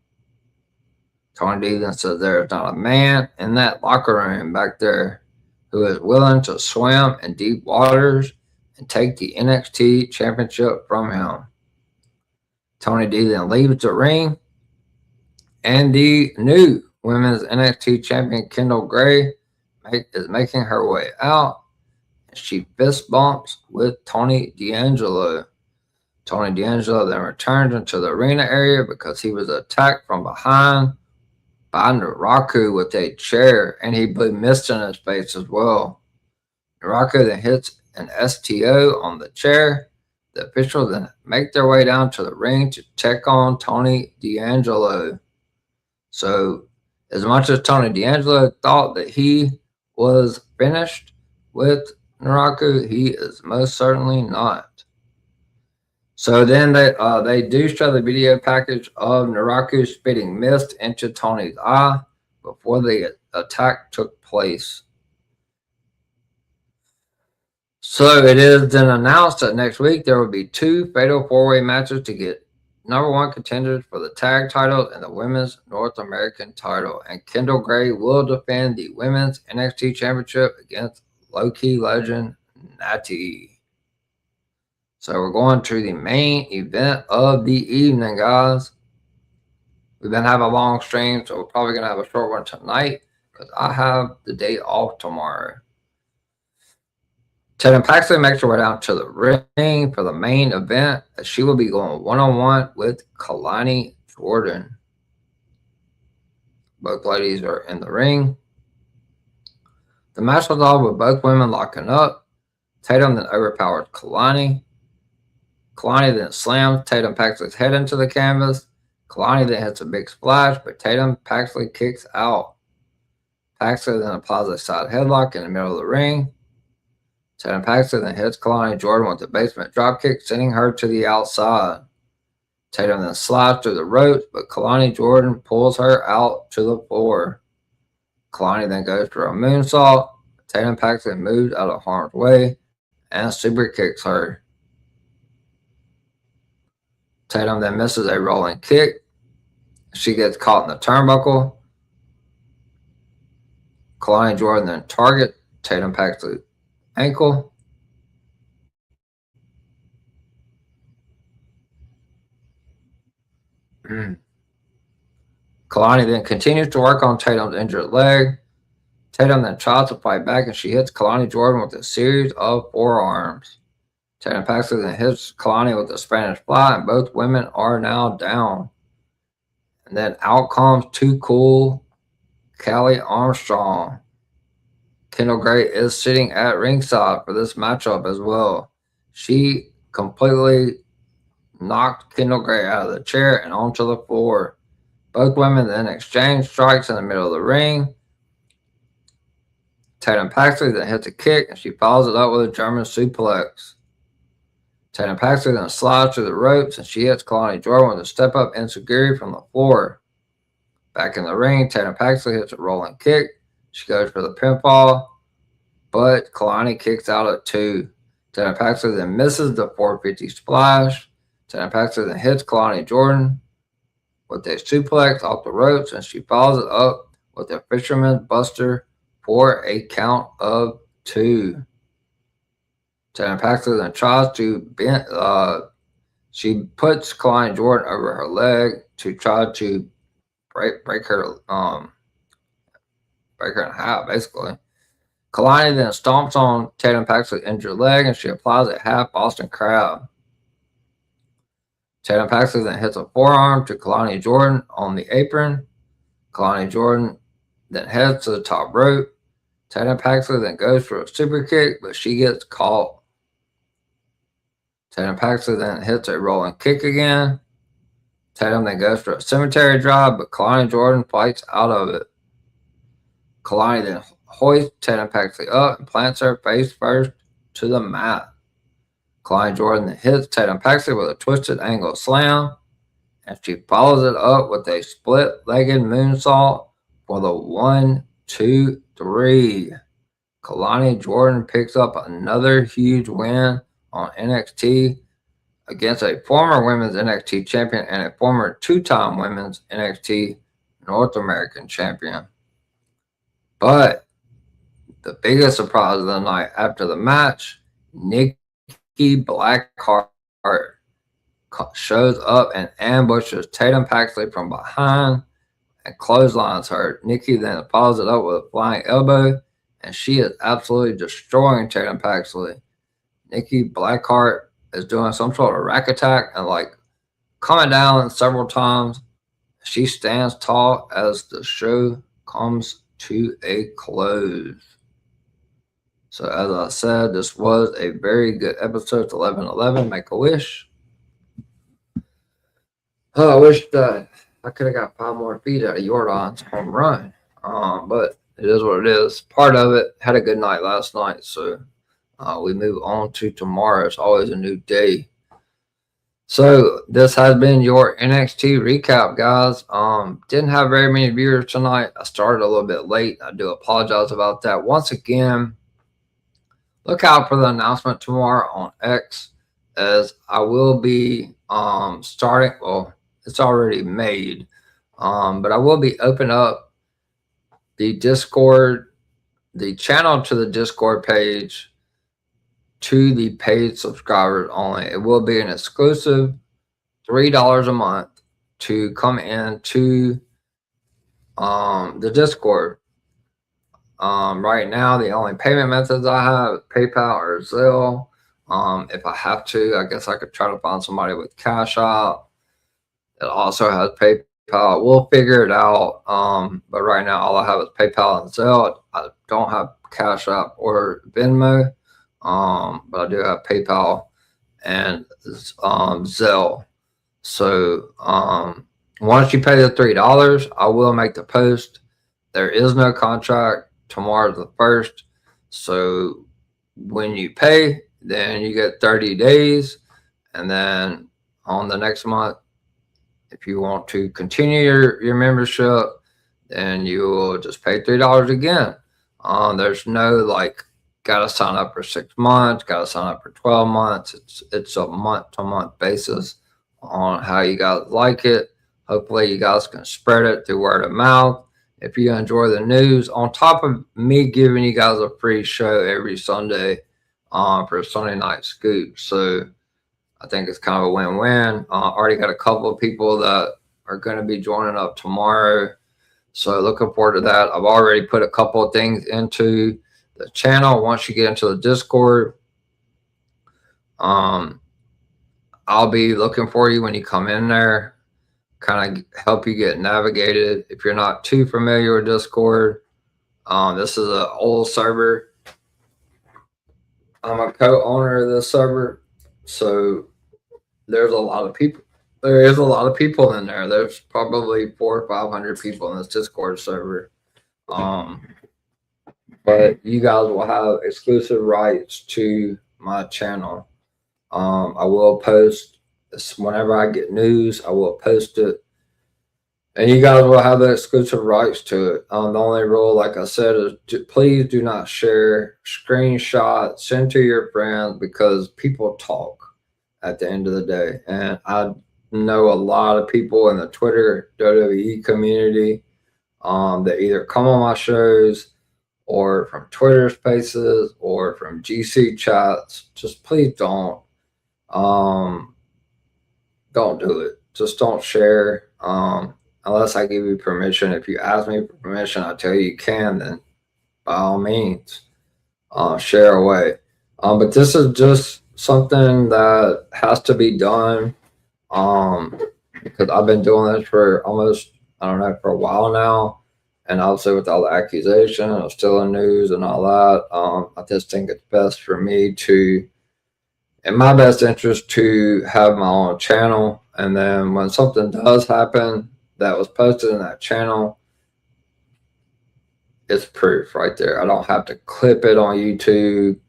Tony D then says there is not a man in that locker room back there who is willing to swim in deep waters and take the NXT Championship from him. Tony D then leaves the ring, and the new women's NXT champion Kendall Gray is making her way out, and she fist bumps with Tony D'Angelo. Tony D'Angelo then returns into the arena area because he was attacked from behind by Naraku with a chair, and he blew mist in his face as well. Naraku then hits an STO on the chair. The officials then make their way down to the ring to check on Tony D'Angelo. So, as much as Tony D'Angelo thought that he was finished with Naraku, he is most certainly not. So then they do show the video package of Naraku spitting mist into Tony's eye before the attack took place. So it is then announced that next week there will be 2 fatal 4-way matches to get #1 contenders for the tag titles and the women's North American title. And Kendall Gray will defend the women's NXT championship against low-key legend Natty. So we're going to the main event of the evening, guys. We've been having a long stream, so we're probably going to have a short one tonight because I have the day off tomorrow. Tatum Paxley makes her way down to the ring for the main event, as she will be going one-on-one with Kalani Jordan. Both ladies are in the ring. The match was all with both women locking up. Tatum then overpowers Kalani. Kalani then slams Tatum Paxley's head into the canvas. Kalani then hits a big splash, but Tatum Paxley kicks out. Paxley then applies a side headlock in the middle of the ring. Tatum Paxley then hits Kalani Jordan with a basement dropkick, sending her to the outside. Tatum then slides through the ropes, but Kalani Jordan pulls her out to the floor. Kalani then goes for a moonsault. Tatum Paxley moves out of harm's way and super kicks her. Tatum then misses a rolling kick. She gets caught in the turnbuckle. Kalani Jordan then targets Tatum Paxley's ankle. Kalani then continues to work on Tatum's injured leg. Tatum then tries to fight back, and she hits Kalani Jordan with a series of forearms. Tatum Paxley then hits Kalani with a Spanish fly, and both women are now down. And then out comes Too Cool Kelly Armstrong. Kendall Gray is sitting at ringside for this matchup as well. She completely knocked Kendall Gray out of the chair and onto the floor. Both women then exchange strikes in the middle of the ring. Tatum Paxley then hits a kick and she follows it up with a German suplex. Tatum Paxley then slides through the ropes and she hits Kalani Jordan with a step up enziguri from the floor. Back in the ring, Tatum Paxley hits a rolling kick. She goes for the pinfall, but Kalani kicks out at 2. Tatum Paxley then misses the 450 splash. Tatum Paxley then hits Kalani Jordan with a suplex off the ropes, and she follows it up with a fisherman's buster for a count of 2. Tatum Paxley then tries to bend. She puts Kalani Jordan over her leg to try to break her in half, basically. Kalani then stomps on Tatum Paxley's injured leg, and she applies a half Boston Crab. Tatum Paxley then hits a forearm to Kalani Jordan on the apron. Kalani Jordan then heads to the top rope. Tatum Paxley then goes for a super kick, but she gets caught. Tatum Paxley then hits a rolling kick again. Tatum then goes for a cemetery drive, but Kalani Jordan fights out of it. Kalani then hoists Tatum Paxley up and plants her face first to the mat. Kalani Jordan then hits Tatum Paxley with a twisted angle slam, and she follows it up with a split-legged moonsault for the 1, 2, 3. Kalani Jordan picks up another huge win on NXT against a former women's NXT champion and a former 2-time women's NXT North American champion. But the biggest surprise of the night after the match, Nikki Blackheart shows up and ambushes Tatum Paxley from behind and clotheslines her. Nikki then follows it up with a flying elbow, and she is absolutely destroying Tatum Paxley. Nikki Blackheart is doing some sort of rack attack and coming down several times. She stands tall as the show comes to a close. So as I said, this was a very good episode. 11-11, make a wish. Oh, I wish that I could have got 5 more feet out of Jordan's home run. But it is what it is. Part of it. Had a good night last night, so we move on to tomorrow. It's always a new day. So this has been your NXT recap, guys. Didn't have very many viewers tonight. I started a little bit late. I do apologize about that. Once again, look out for the announcement tomorrow on X, as I will be starting. Well, it's already made, but I will be opening up the Discord, the channel to the Discord page to the paid subscribers only. It will be an exclusive $3 a month to come into the Discord. Right now, the only payment methods I have is PayPal or Zelle. If I have to, I guess I could try to find somebody with Cash App. It also has PayPal. We'll figure it out. But right now, all I have is PayPal and Zelle. I don't have Cash App or Venmo. But I do have PayPal and Zelle. So once you pay the $3, I will make the post. There is no contract. Tomorrow's the 1st. So when you pay, then you get 30 days. And then on the next month, if you want to continue your membership, then you will just pay $3 again. There's no gotta sign up for 6 months, gotta sign up for 12 months. It's a month-to-month basis on how you guys like it. Hopefully you guys can spread it through word of mouth. If you enjoy the news, on top of me giving you guys a free show every Sunday for Sunday Night Scoop. So I think it's kind of a win-win. Already got a couple of people that are going to be joining up tomorrow. So looking forward to that. I've already put a couple of things into the channel. Once you get into the Discord, I'll be looking for you when you come in there, kind of help you get navigated. If you're not too familiar with Discord, This is an old server. I'm a co-owner of this server, so there's a lot of people. There is a lot of people in there. There's probably 400 or 500 people in this Discord server. But you guys will have exclusive rights to my channel. I will post this whenever I get news. I will post it, and you guys will have the exclusive rights to it. The only rule, like I said, is please do not share screenshots, send to your friends, because people talk at the end of the day. And I know a lot of people in the Twitter WWE community that either come on my shows or from Twitter Spaces or from GC chats. Just please don't do it. Just don't share unless I give you permission. If you ask me for permission, I tell you can, then by all means share away. But this is just something that has to be done because I've been doing this for almost, I don't know, for a while now. And obviously with all the accusation of stealing news and all that, I just think it's best for me to, in my best interest, to have my own channel. And then when something does happen that was posted in that channel, it's proof right there. I don't have to clip it on YouTube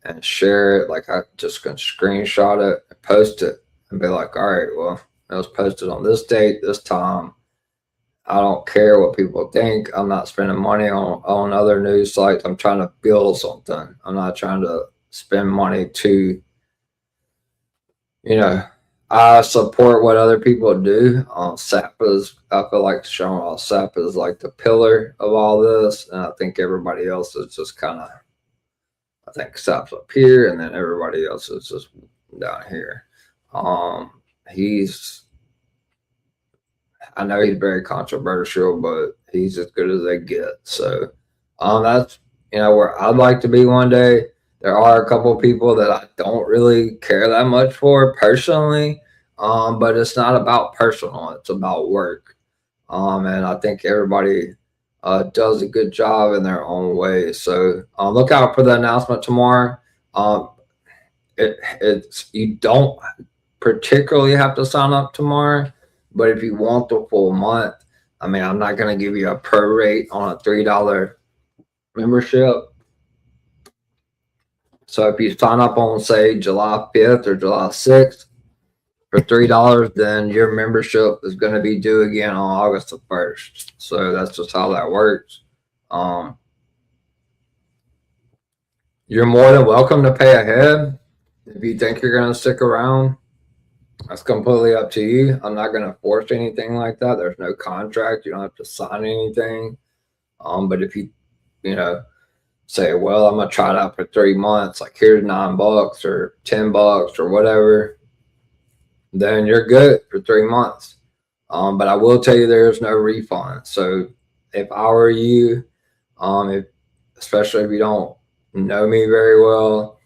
and share it. Like, I just can screenshot it and post it and be like, all right, well, it was posted on this date, this time. I don't care what people think. I'm not spending money on other news sites. I'm trying to build something. I'm not trying to spend money to, I support what other people do. SAPA's, I feel like showing off SAPA is like the pillar of all this. And I think everybody else is just kind of, I think SAP's up here and then everybody else is just down here. I know he's very controversial, but he's as good as they get. So that's, where I'd like to be one day. There are a couple of people that I don't really care that much for personally, but it's not about personal. It's about work. And I think everybody does a good job in their own way. So look out for the announcement tomorrow. You don't particularly have to sign up tomorrow, but if you want the full month, I mean, I'm not going to give you a prorate on a $3 membership. So if you sign up on, say, July 5th or July 6th for $3, then your membership is going to be due again on August the 1st. So that's just how that works. You're more than welcome to pay ahead if you think you're going to stick around. That's completely up to you. I'm not going to force anything like that. There's no contract. You don't have to sign anything. But if you, say, well, I'm going to try it out for 3 months, like here's $9 or $10 or whatever, then you're good for 3 months. But I will tell you there's no refund. So if I were you, especially if you don't know me very well,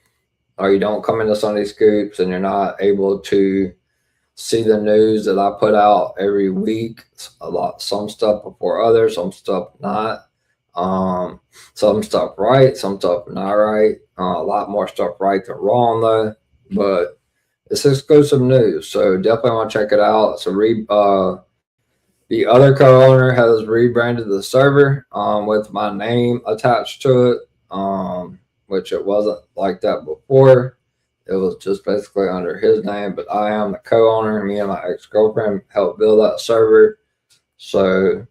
or you don't come into Sunday Scoops and you're not able to see the news that I put out every week, some stuff before others, some stuff not, some stuff right, some stuff not right, a lot more stuff right than wrong though, but it's exclusive news, so definitely want to check it out. So the other co-owner has rebranded the server with my name attached to it, which it wasn't like that before. It was just basically under his name, but I am the co-owner. Me and my ex-girlfriend helped build that server. So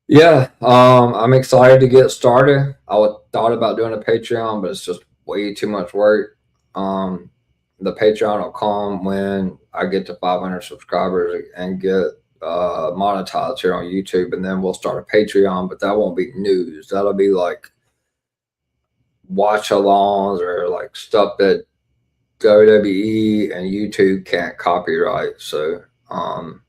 yeah, I'm excited to get started. I thought about doing a Patreon, but it's just way too much work. The Patreon will come when I get to 500 subscribers and get monetized here on YouTube, and then we'll start a Patreon, but that won't be news. That'll be like watch alongs or like stuff that WWE and YouTube can't copyright. So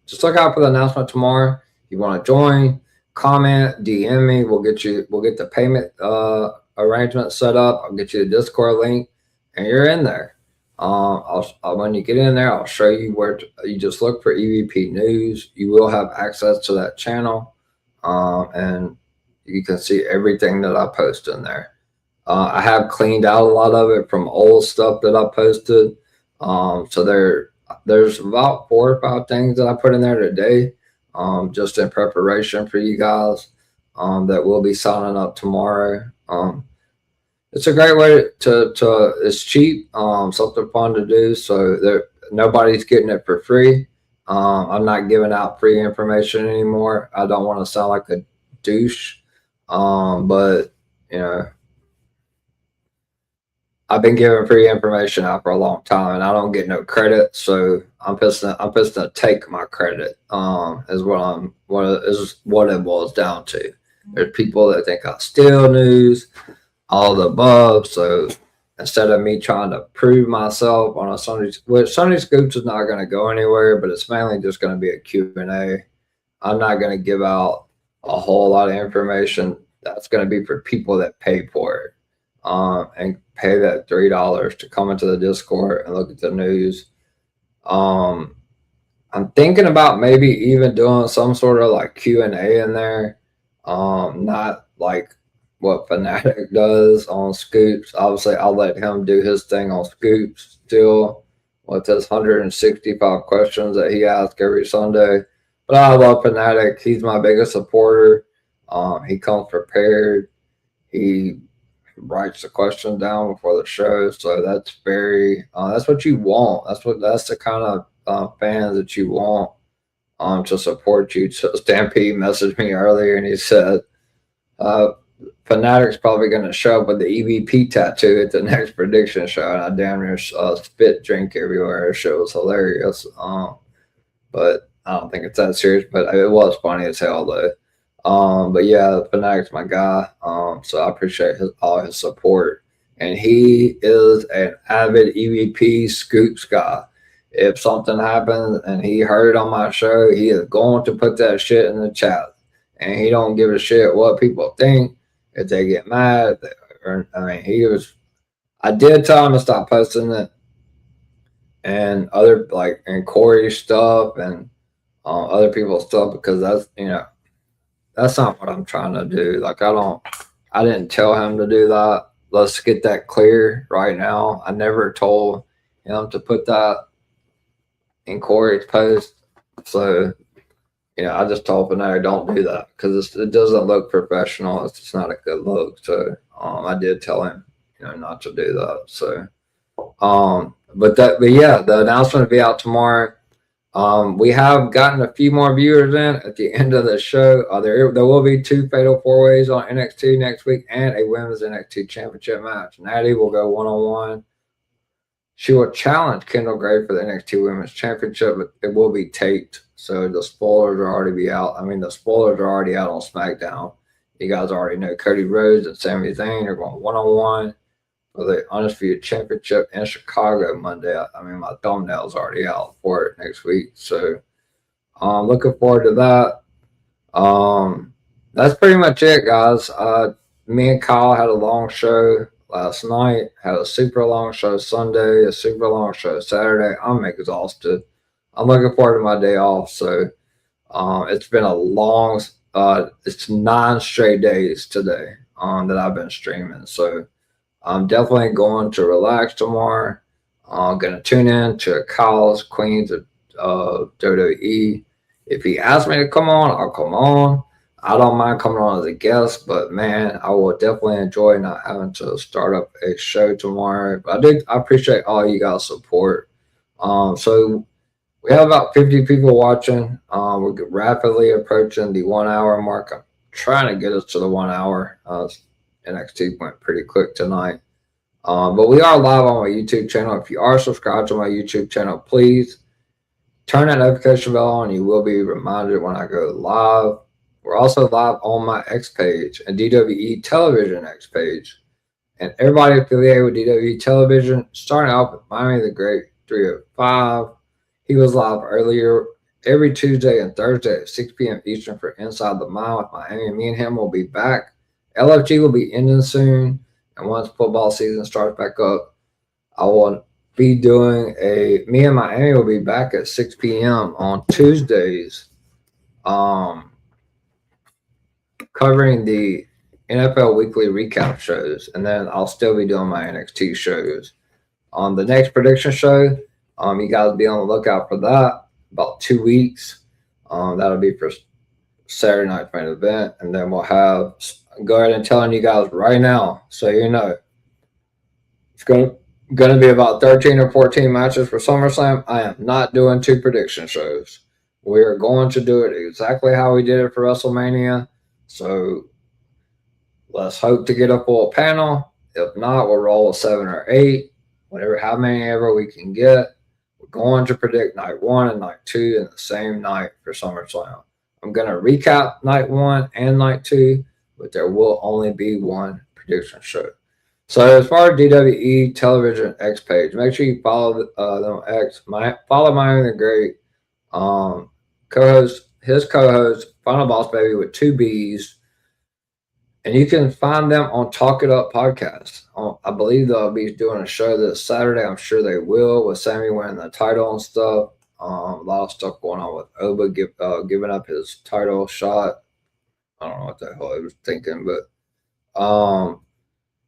just look out for the announcement tomorrow. If you want to join, comment, DM me. We'll get the payment arrangement set up. I'll get you the Discord link, and you're in there. When you get in there, I'll show you where you just look for EVP News. You will have access to that channel, and You can see everything that I post in there. I have cleaned out a lot of it from old stuff that I posted. So there's about 4 or 5 things that I put in there today, just in preparation for you guys, that will be signing up tomorrow. It's a great way to it's cheap, something fun to do. So nobody's getting it for free. I'm not giving out free information anymore. I don't want to sound like a douche. But you know, I've been giving free information out for a long time, and I don't get no credit. So I'm pissed to take my credit. Is what it boils down to. There's people that think I steal news, all the above. So instead of me trying to prove myself on a Sunday Scoops is not going to go anywhere, but it's mainly just going to be a Q&A. I'm not going to give out a whole lot of information. That's going to be for people that pay for it, and pay that $3 to come into the Discord and look at the news. I'm thinking about maybe even doing some sort of like Q&A in there. Not like what Fanatic does on Scoops. Obviously, I'll let him do his thing on Scoops still with his 165 questions that he asks every Sunday. But I love Fanatic. He's my biggest supporter. He comes prepared. He writes the question down before the show. So that's that's what you want. That's the kind of fans that you want to support you. So Stampede messaged me earlier and he said, Fanatic's probably going to show up with the EVP tattoo at the next prediction show, and I damn near spit drink everywhere. The show was hilarious. But I don't think it's that serious, but it was funny as hell though. But yeah, Fanatic's my guy. So I appreciate all his support, and he is an avid EVP Scoops guy. If something happens and he heard it on my show, he is going to put that shit in the chat, and he don't give a shit what people think. If they get mad, I did tell him to stop posting it and and Corey's stuff and other people's stuff, because that's not what I'm trying to do. Like, I didn't tell him to do that. Let's get that clear right now. I never told him to put that in Corey's post. So, I just told Fanatic, don't do that, because it doesn't look professional. It's just not a good look. So, I did tell him, not to do that. So, but yeah, the announcement will be out tomorrow. We have gotten a few more viewers in at the end of the show. There will be 2 Fatal 4-Ways on NXT next week and a Women's NXT Championship match. Natty will go one-on-one. She will challenge Kendall Gray for the NXT Women's Championship, but it will be taped. So the spoilers are already out. The spoilers are already out on SmackDown. You guys already know Cody Rhodes and Sami Zayn are going one-on-one for the Undisputed Championship in Chicago Monday. My thumbnail's already out for it next week. So looking forward to that. That's pretty much it, guys. Me and Kyle had a long show last night, had a super long show Sunday, a super long show Saturday. I'm exhausted. I'm looking forward to my day off. So it's been a long, it's 9 straight days today that I've been streaming. So I'm definitely going to relax tomorrow. I'm going to tune in to Kyle's Queens of WWE. If he asks me to come on, I'll come on. I don't mind coming on as a guest, but man, I will definitely enjoy not having to start up a show tomorrow. But I appreciate all you guys' support. So we have about 50 people watching. We're rapidly approaching the 1 hour mark. I'm trying to get us to the 1 hour. NXT went pretty quick tonight. But we are live on my YouTube channel. If you are subscribed to my YouTube channel, please turn that notification bell on. You will be reminded when I go live. We're also live on my X page and DWE Television X page. And everybody affiliated with DWE Television, starting off with Miami the Great 305. He was live earlier every Tuesday and Thursday at 6 p.m. Eastern for Inside the Mile with Miami. Me and him will be back. LFG will be ending soon. And once football season starts back up, I will be doing me and Miami will be back at 6 p.m. on Tuesdays. Come covering the NFL weekly recap shows, and then I'll still be doing my NXT shows. On the next prediction show, you guys be on the lookout for that. About 2 weeks. That'll be for Saturday night main event, and then we'll have. Go ahead and telling you guys right now, so you know, it's going to be about 13 or 14 matches for SummerSlam. I am not doing 2 prediction shows. We are going to do it exactly how we did it for WrestleMania. So let's hope to get a full panel. If not, we'll roll with 7 or 8, whatever, how many ever we can get. We're going to predict night 1 and night 2 in the same night for SummerSlam. I'm going to recap night 1 and night 2, but there will only be 1 prediction show. So as far as DWE Television X page, make sure you follow them on X. Follow Miami the Great. His co-host, Final Boss Baby with 2 B's. And you can find them on Talk It Up podcast. I believe they'll be doing a show this Saturday. I'm sure they will, with Sammy winning the title and stuff. A lot of stuff going on with Oba giving up his title shot. I don't know what the hell I was thinking, but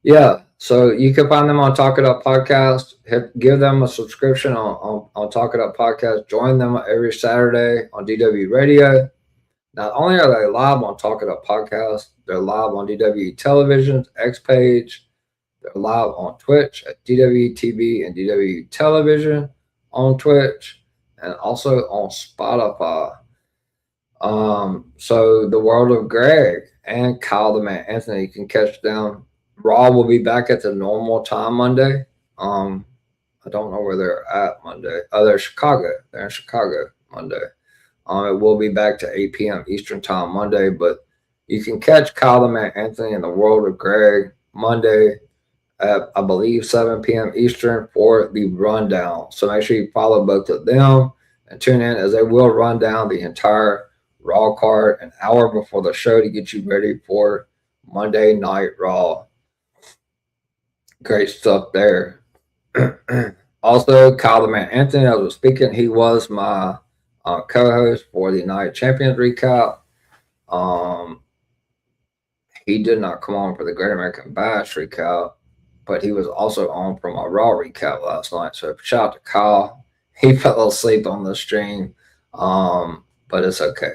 yeah. So you can find them on Talk It Up podcast. Give them a subscription on Talk It Up podcast. Join them every Saturday on DW Radio. Not only are they live on Talk It Up podcast, they're live on DW Television's X page. They're live on Twitch at DWTV and DW Television on Twitch, and also on Spotify. So the World of Greg and Kyle the Man Anthony, you can catch them. Raw will be back at the normal time Monday. I don't know where they're at Monday. Oh, they're Chicago. They're in Chicago Monday. It will be back to 8 p.m. Eastern time Monday, but you can catch Kyle the Man Anthony and the World of Greg Monday at, I believe, 7 p.m. Eastern for the rundown. So make sure you follow both of them and tune in, as they will run down the entire Raw card an hour before the show to get you ready for Monday Night Raw. Great stuff there. Also, Kyle the Man Anthony, as I was speaking, he was my co-host for the Night Champions recap. He did not come on for the Great American Bash recap, but he was also on for my Raw recap last night. So shout out to Kyle. He fell asleep on the stream, but it's okay.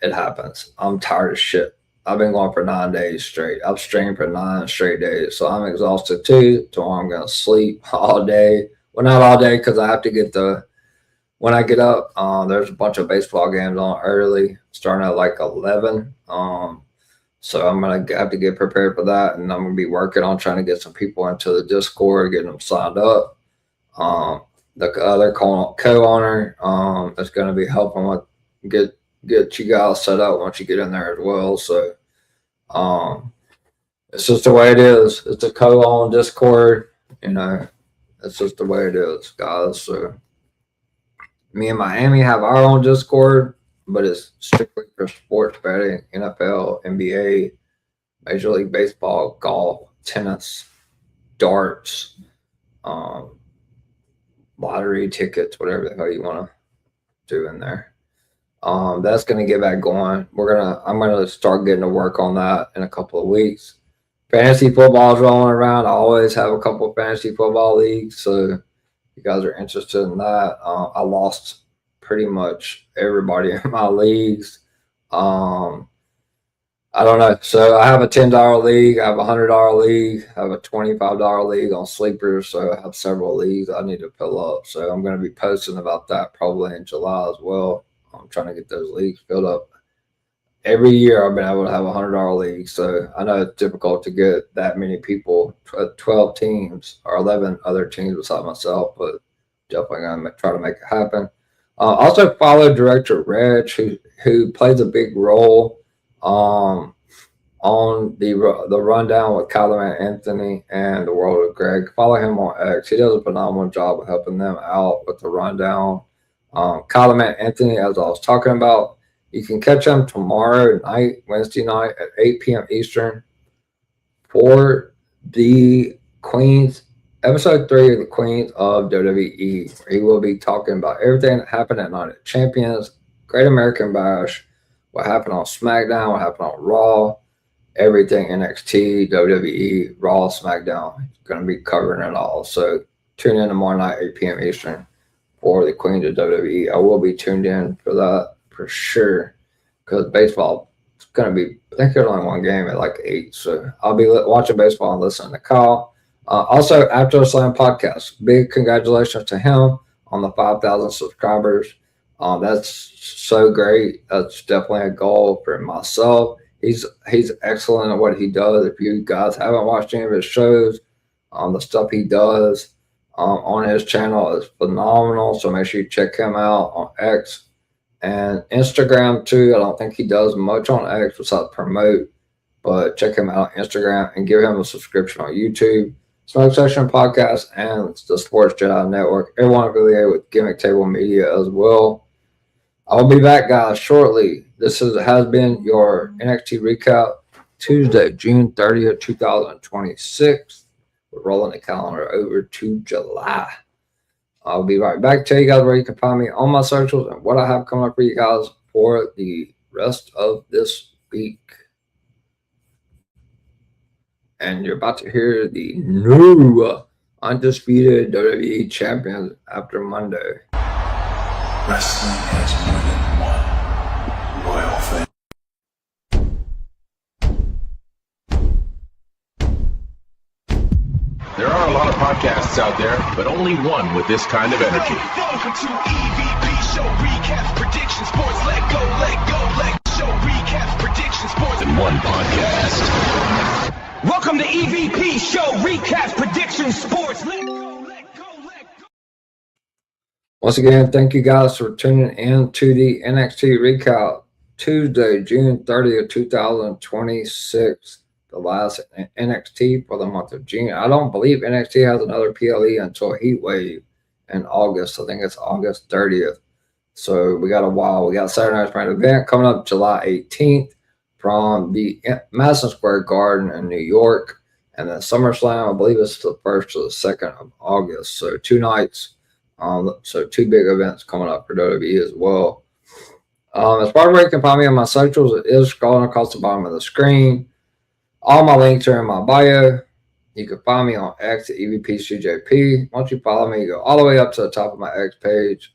It happens. I'm tired as shit. I've been going for 9 days straight. I've streamed for 9 straight days, so I'm exhausted too. Tomorrow I'm gonna sleep all day. Well, not all day, because I have to get when I get up, there's a bunch of baseball games on early, starting at like 11. So I'm going to have to get prepared for that, and I'm going to be working on trying to get some people into the Discord, getting them signed up. The other co-owner is going to be helping with get you guys set up once you get in there as well. So it's just the way it is. It's a co-own Discord, it's just the way it is, guys. So me and Miami have our own Discord, but it's strictly for sports betting, NFL, NBA, Major League Baseball, golf, tennis, darts, lottery tickets, whatever the hell you want to do in there. That's going to get back going. I'm going to start getting to work on that in a couple of weeks. Fantasy football is rolling around. I always have a couple of fantasy football leagues, so you guys are interested in that. I lost pretty much everybody in my leagues. I don't know. So I have a $10 league. I have a $100 league. I have a $25 league on sleepers. So I have several leagues I need to fill up. So I'm going to be posting about that probably in July as well. I'm trying to get those leagues filled up. Every year I've been able to have a $100 league. So I know it's difficult to get that many people, 12 teams or 11 other teams beside myself, but definitely going to try to make it happen. Also follow Director Reg, who plays a big role on the rundown with Kyle Anthony and the World of Greg. Follow him on X. He does a phenomenal job of helping them out with the rundown. Kyle Anthony, as I was talking about, you can catch him tomorrow night, Wednesday night at 8 p.m. Eastern for the Queens, episode 3 of the Queens of WWE, where he will be talking about everything that happened at Night of Champions, Great American Bash, what happened on SmackDown, what happened on Raw, everything NXT, WWE, Raw, SmackDown. Going to be covering it all. So tune in tomorrow night, 8 p.m. Eastern, for the Queens of WWE. I will be tuned in for that for sure, because baseball is going to be, I think there's only one game at like 8. So I'll be watching baseball and listening to Kyle. Also, After the Slam podcast, big congratulations to him on the 5,000 subscribers. That's so great. That's definitely a goal for myself. He's excellent at what he does. If you guys haven't watched any of his shows, the stuff he does on his channel is phenomenal. So make sure you check him out on X and Instagram too. I don't think he does much on X besides promote, but check him out on Instagram and give him a subscription on YouTube. Smoke Session Podcast and the Sports Jedi Network. Everyone affiliated with Gimmick Table Media as well. I'll be back, guys, shortly. This has been your NXT Recap Tuesday, June 30th, 2026. We're rolling the calendar over to July. I'll be right back. Tell you guys where you can find me on my socials and what I have coming up for you guys for the rest of this week. And you're about to hear the new undisputed WWE champions after Monday. Wrestling has more than one royal fan. There are a lot of podcasts out there, but only one with this kind of energy. Welcome to EVP Show Recap Prediction Sports. Let go, show recap prediction sports In one podcast. Welcome to EVP Show Recap Prediction Sports. Let go. Once again, thank you guys for tuning in to the NXT Recap Tuesday, June 30th, 2026. The last NXT for the month of June. I don't believe NXT has another PLE until Heatwave in August. I think it's August 30th. So we got a while. We got Saturday Night's main event coming up July 18th from the Madison Square Garden in New York. And then SummerSlam, I believe it's the 1st to the 2nd of August. So 2 nights. So 2 big events coming up for WWE as well. As part of where you can find me on my socials, it is scrolling across the bottom of the screen. All my links are in my bio. You can find me on X at EVPCJP. Once you follow me, you go all the way up to the top of my X page,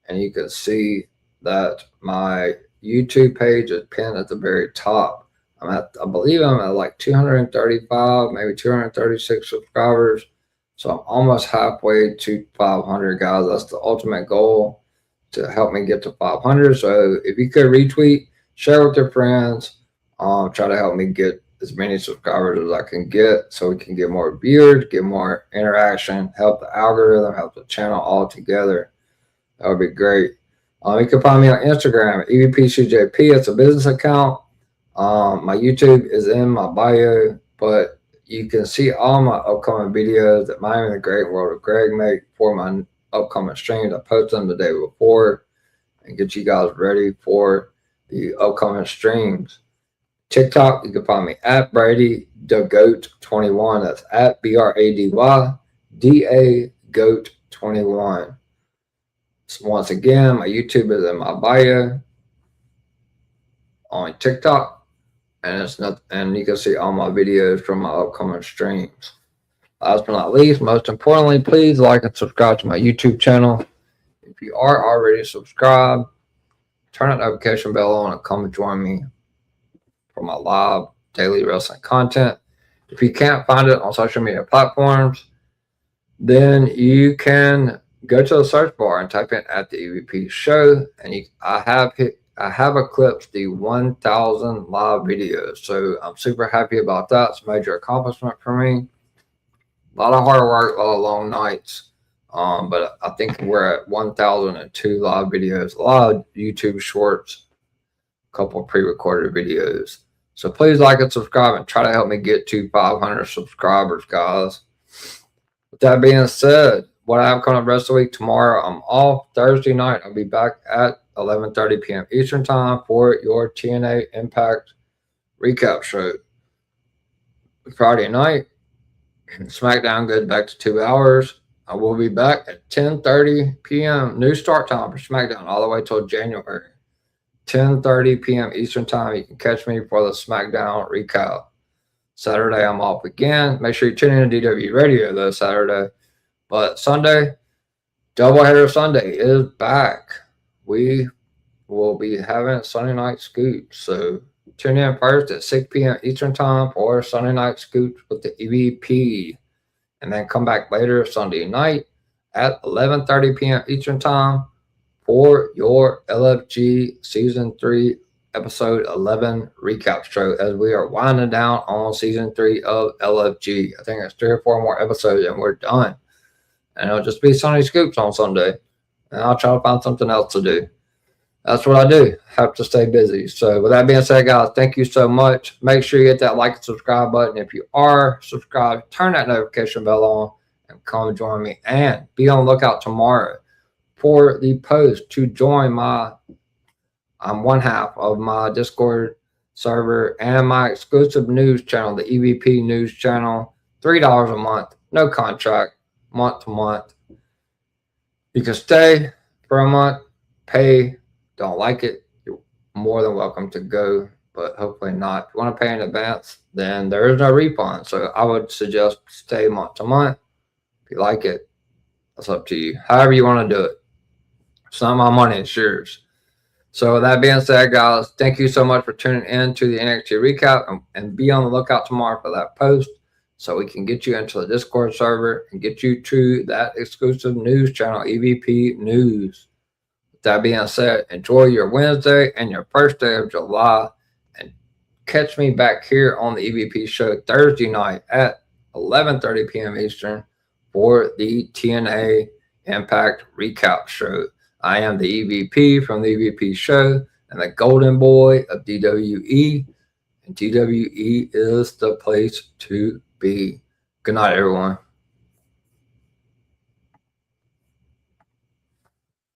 and you can see that my YouTube page is pinned at the very top. I believe I'm at like 235, maybe 236 subscribers. So I'm almost halfway to 500, guys. That's the ultimate goal, to help me get to 500. So if you could retweet, share with your friends, try to help me get as many subscribers as I can get, so we can get more viewers, get more interaction, help the algorithm, help the channel all together. That would be great. You can find me on Instagram at EVPCJP. It's a business account. My YouTube is in my bio, but you can see all my upcoming videos that Miami the Great World of Greg make for my upcoming streams. I post them the day before and get you guys ready for the upcoming streams. TikTok, you can find me at Brady the Goat 21. That's at BRADYDA Goat 21. So once again, my YouTube is in my bio on TikTok. And it's not, and you can see all my videos from my upcoming streams. Last but not least, most importantly, please like and subscribe to my YouTube channel. If you are already subscribed, turn that notification bell on and come join me for my live daily wrestling content. If you can't find it on social media platforms, then you can go to the search bar and type in at the EVP show, and I have eclipsed the 1,000 live videos. So I'm super happy about that. It's a major accomplishment for me. A lot of hard work, a lot of long nights. But I think we're at 1,002 live videos, a lot of YouTube shorts, a couple of pre-recorded videos. So please like and subscribe and try to help me get to 500 subscribers, guys. With that being said, what I have coming up the rest of the week, tomorrow I'm off. Thursday night, I'll be back at 11:30 p.m. Eastern Time for your TNA Impact recap show. Friday night, SmackDown goes back to 2 hours. I will be back at 10:30 p.m. New start time for SmackDown all the way till January. 10:30 p.m. Eastern Time. You can catch me for the SmackDown recap. Saturday, I'm off again. Make sure you tune in to DW Radio, though, Saturday. But Sunday, Doubleheader Sunday is back. We will be having Sunday Night Scoops. So tune in first at 6 p.m. Eastern Time for Sunday Night Scoops with the EVP. And then come back later Sunday night at 11:30 p.m. Eastern Time for your LFG Season 3 Episode 11 recap show, as we are winding down on Season 3 of LFG. I think it's 3 or 4 more episodes and we're done. And it'll just be Sunday Scoops on Sunday. And I'll try to find something else to do. That's what I do. Have to stay busy. So with that being said, guys, thank you so much. Make sure you hit that like and subscribe button. If you are subscribed, turn that notification bell on and come join me. And be on the lookout tomorrow for the post to join I'm one half of my Discord server and my exclusive news channel, the EVP News Channel. $3 a month, no contract, month to month. You can stay for a month, pay. Don't like it, you're more than welcome to go, but hopefully not. If you want to pay in advance, then there is no refund. So I would suggest stay month to month. If you like it, that's up to you. However you want to do it. It's not my money, it's yours. So with that being said, guys, thank you so much for tuning in to the NXT recap, and be on the lookout tomorrow for that post so we can get you into the Discord server and get you to that exclusive news channel, EVP News. With that being said, enjoy your Wednesday and your first day of July, and catch me back here on the EVP show Thursday night at 11:30 p.m. Eastern for the TNA Impact recap show. I am the EVP from the EVP show and the golden boy of DWE. And DWE is the place to be. Good night, everyone.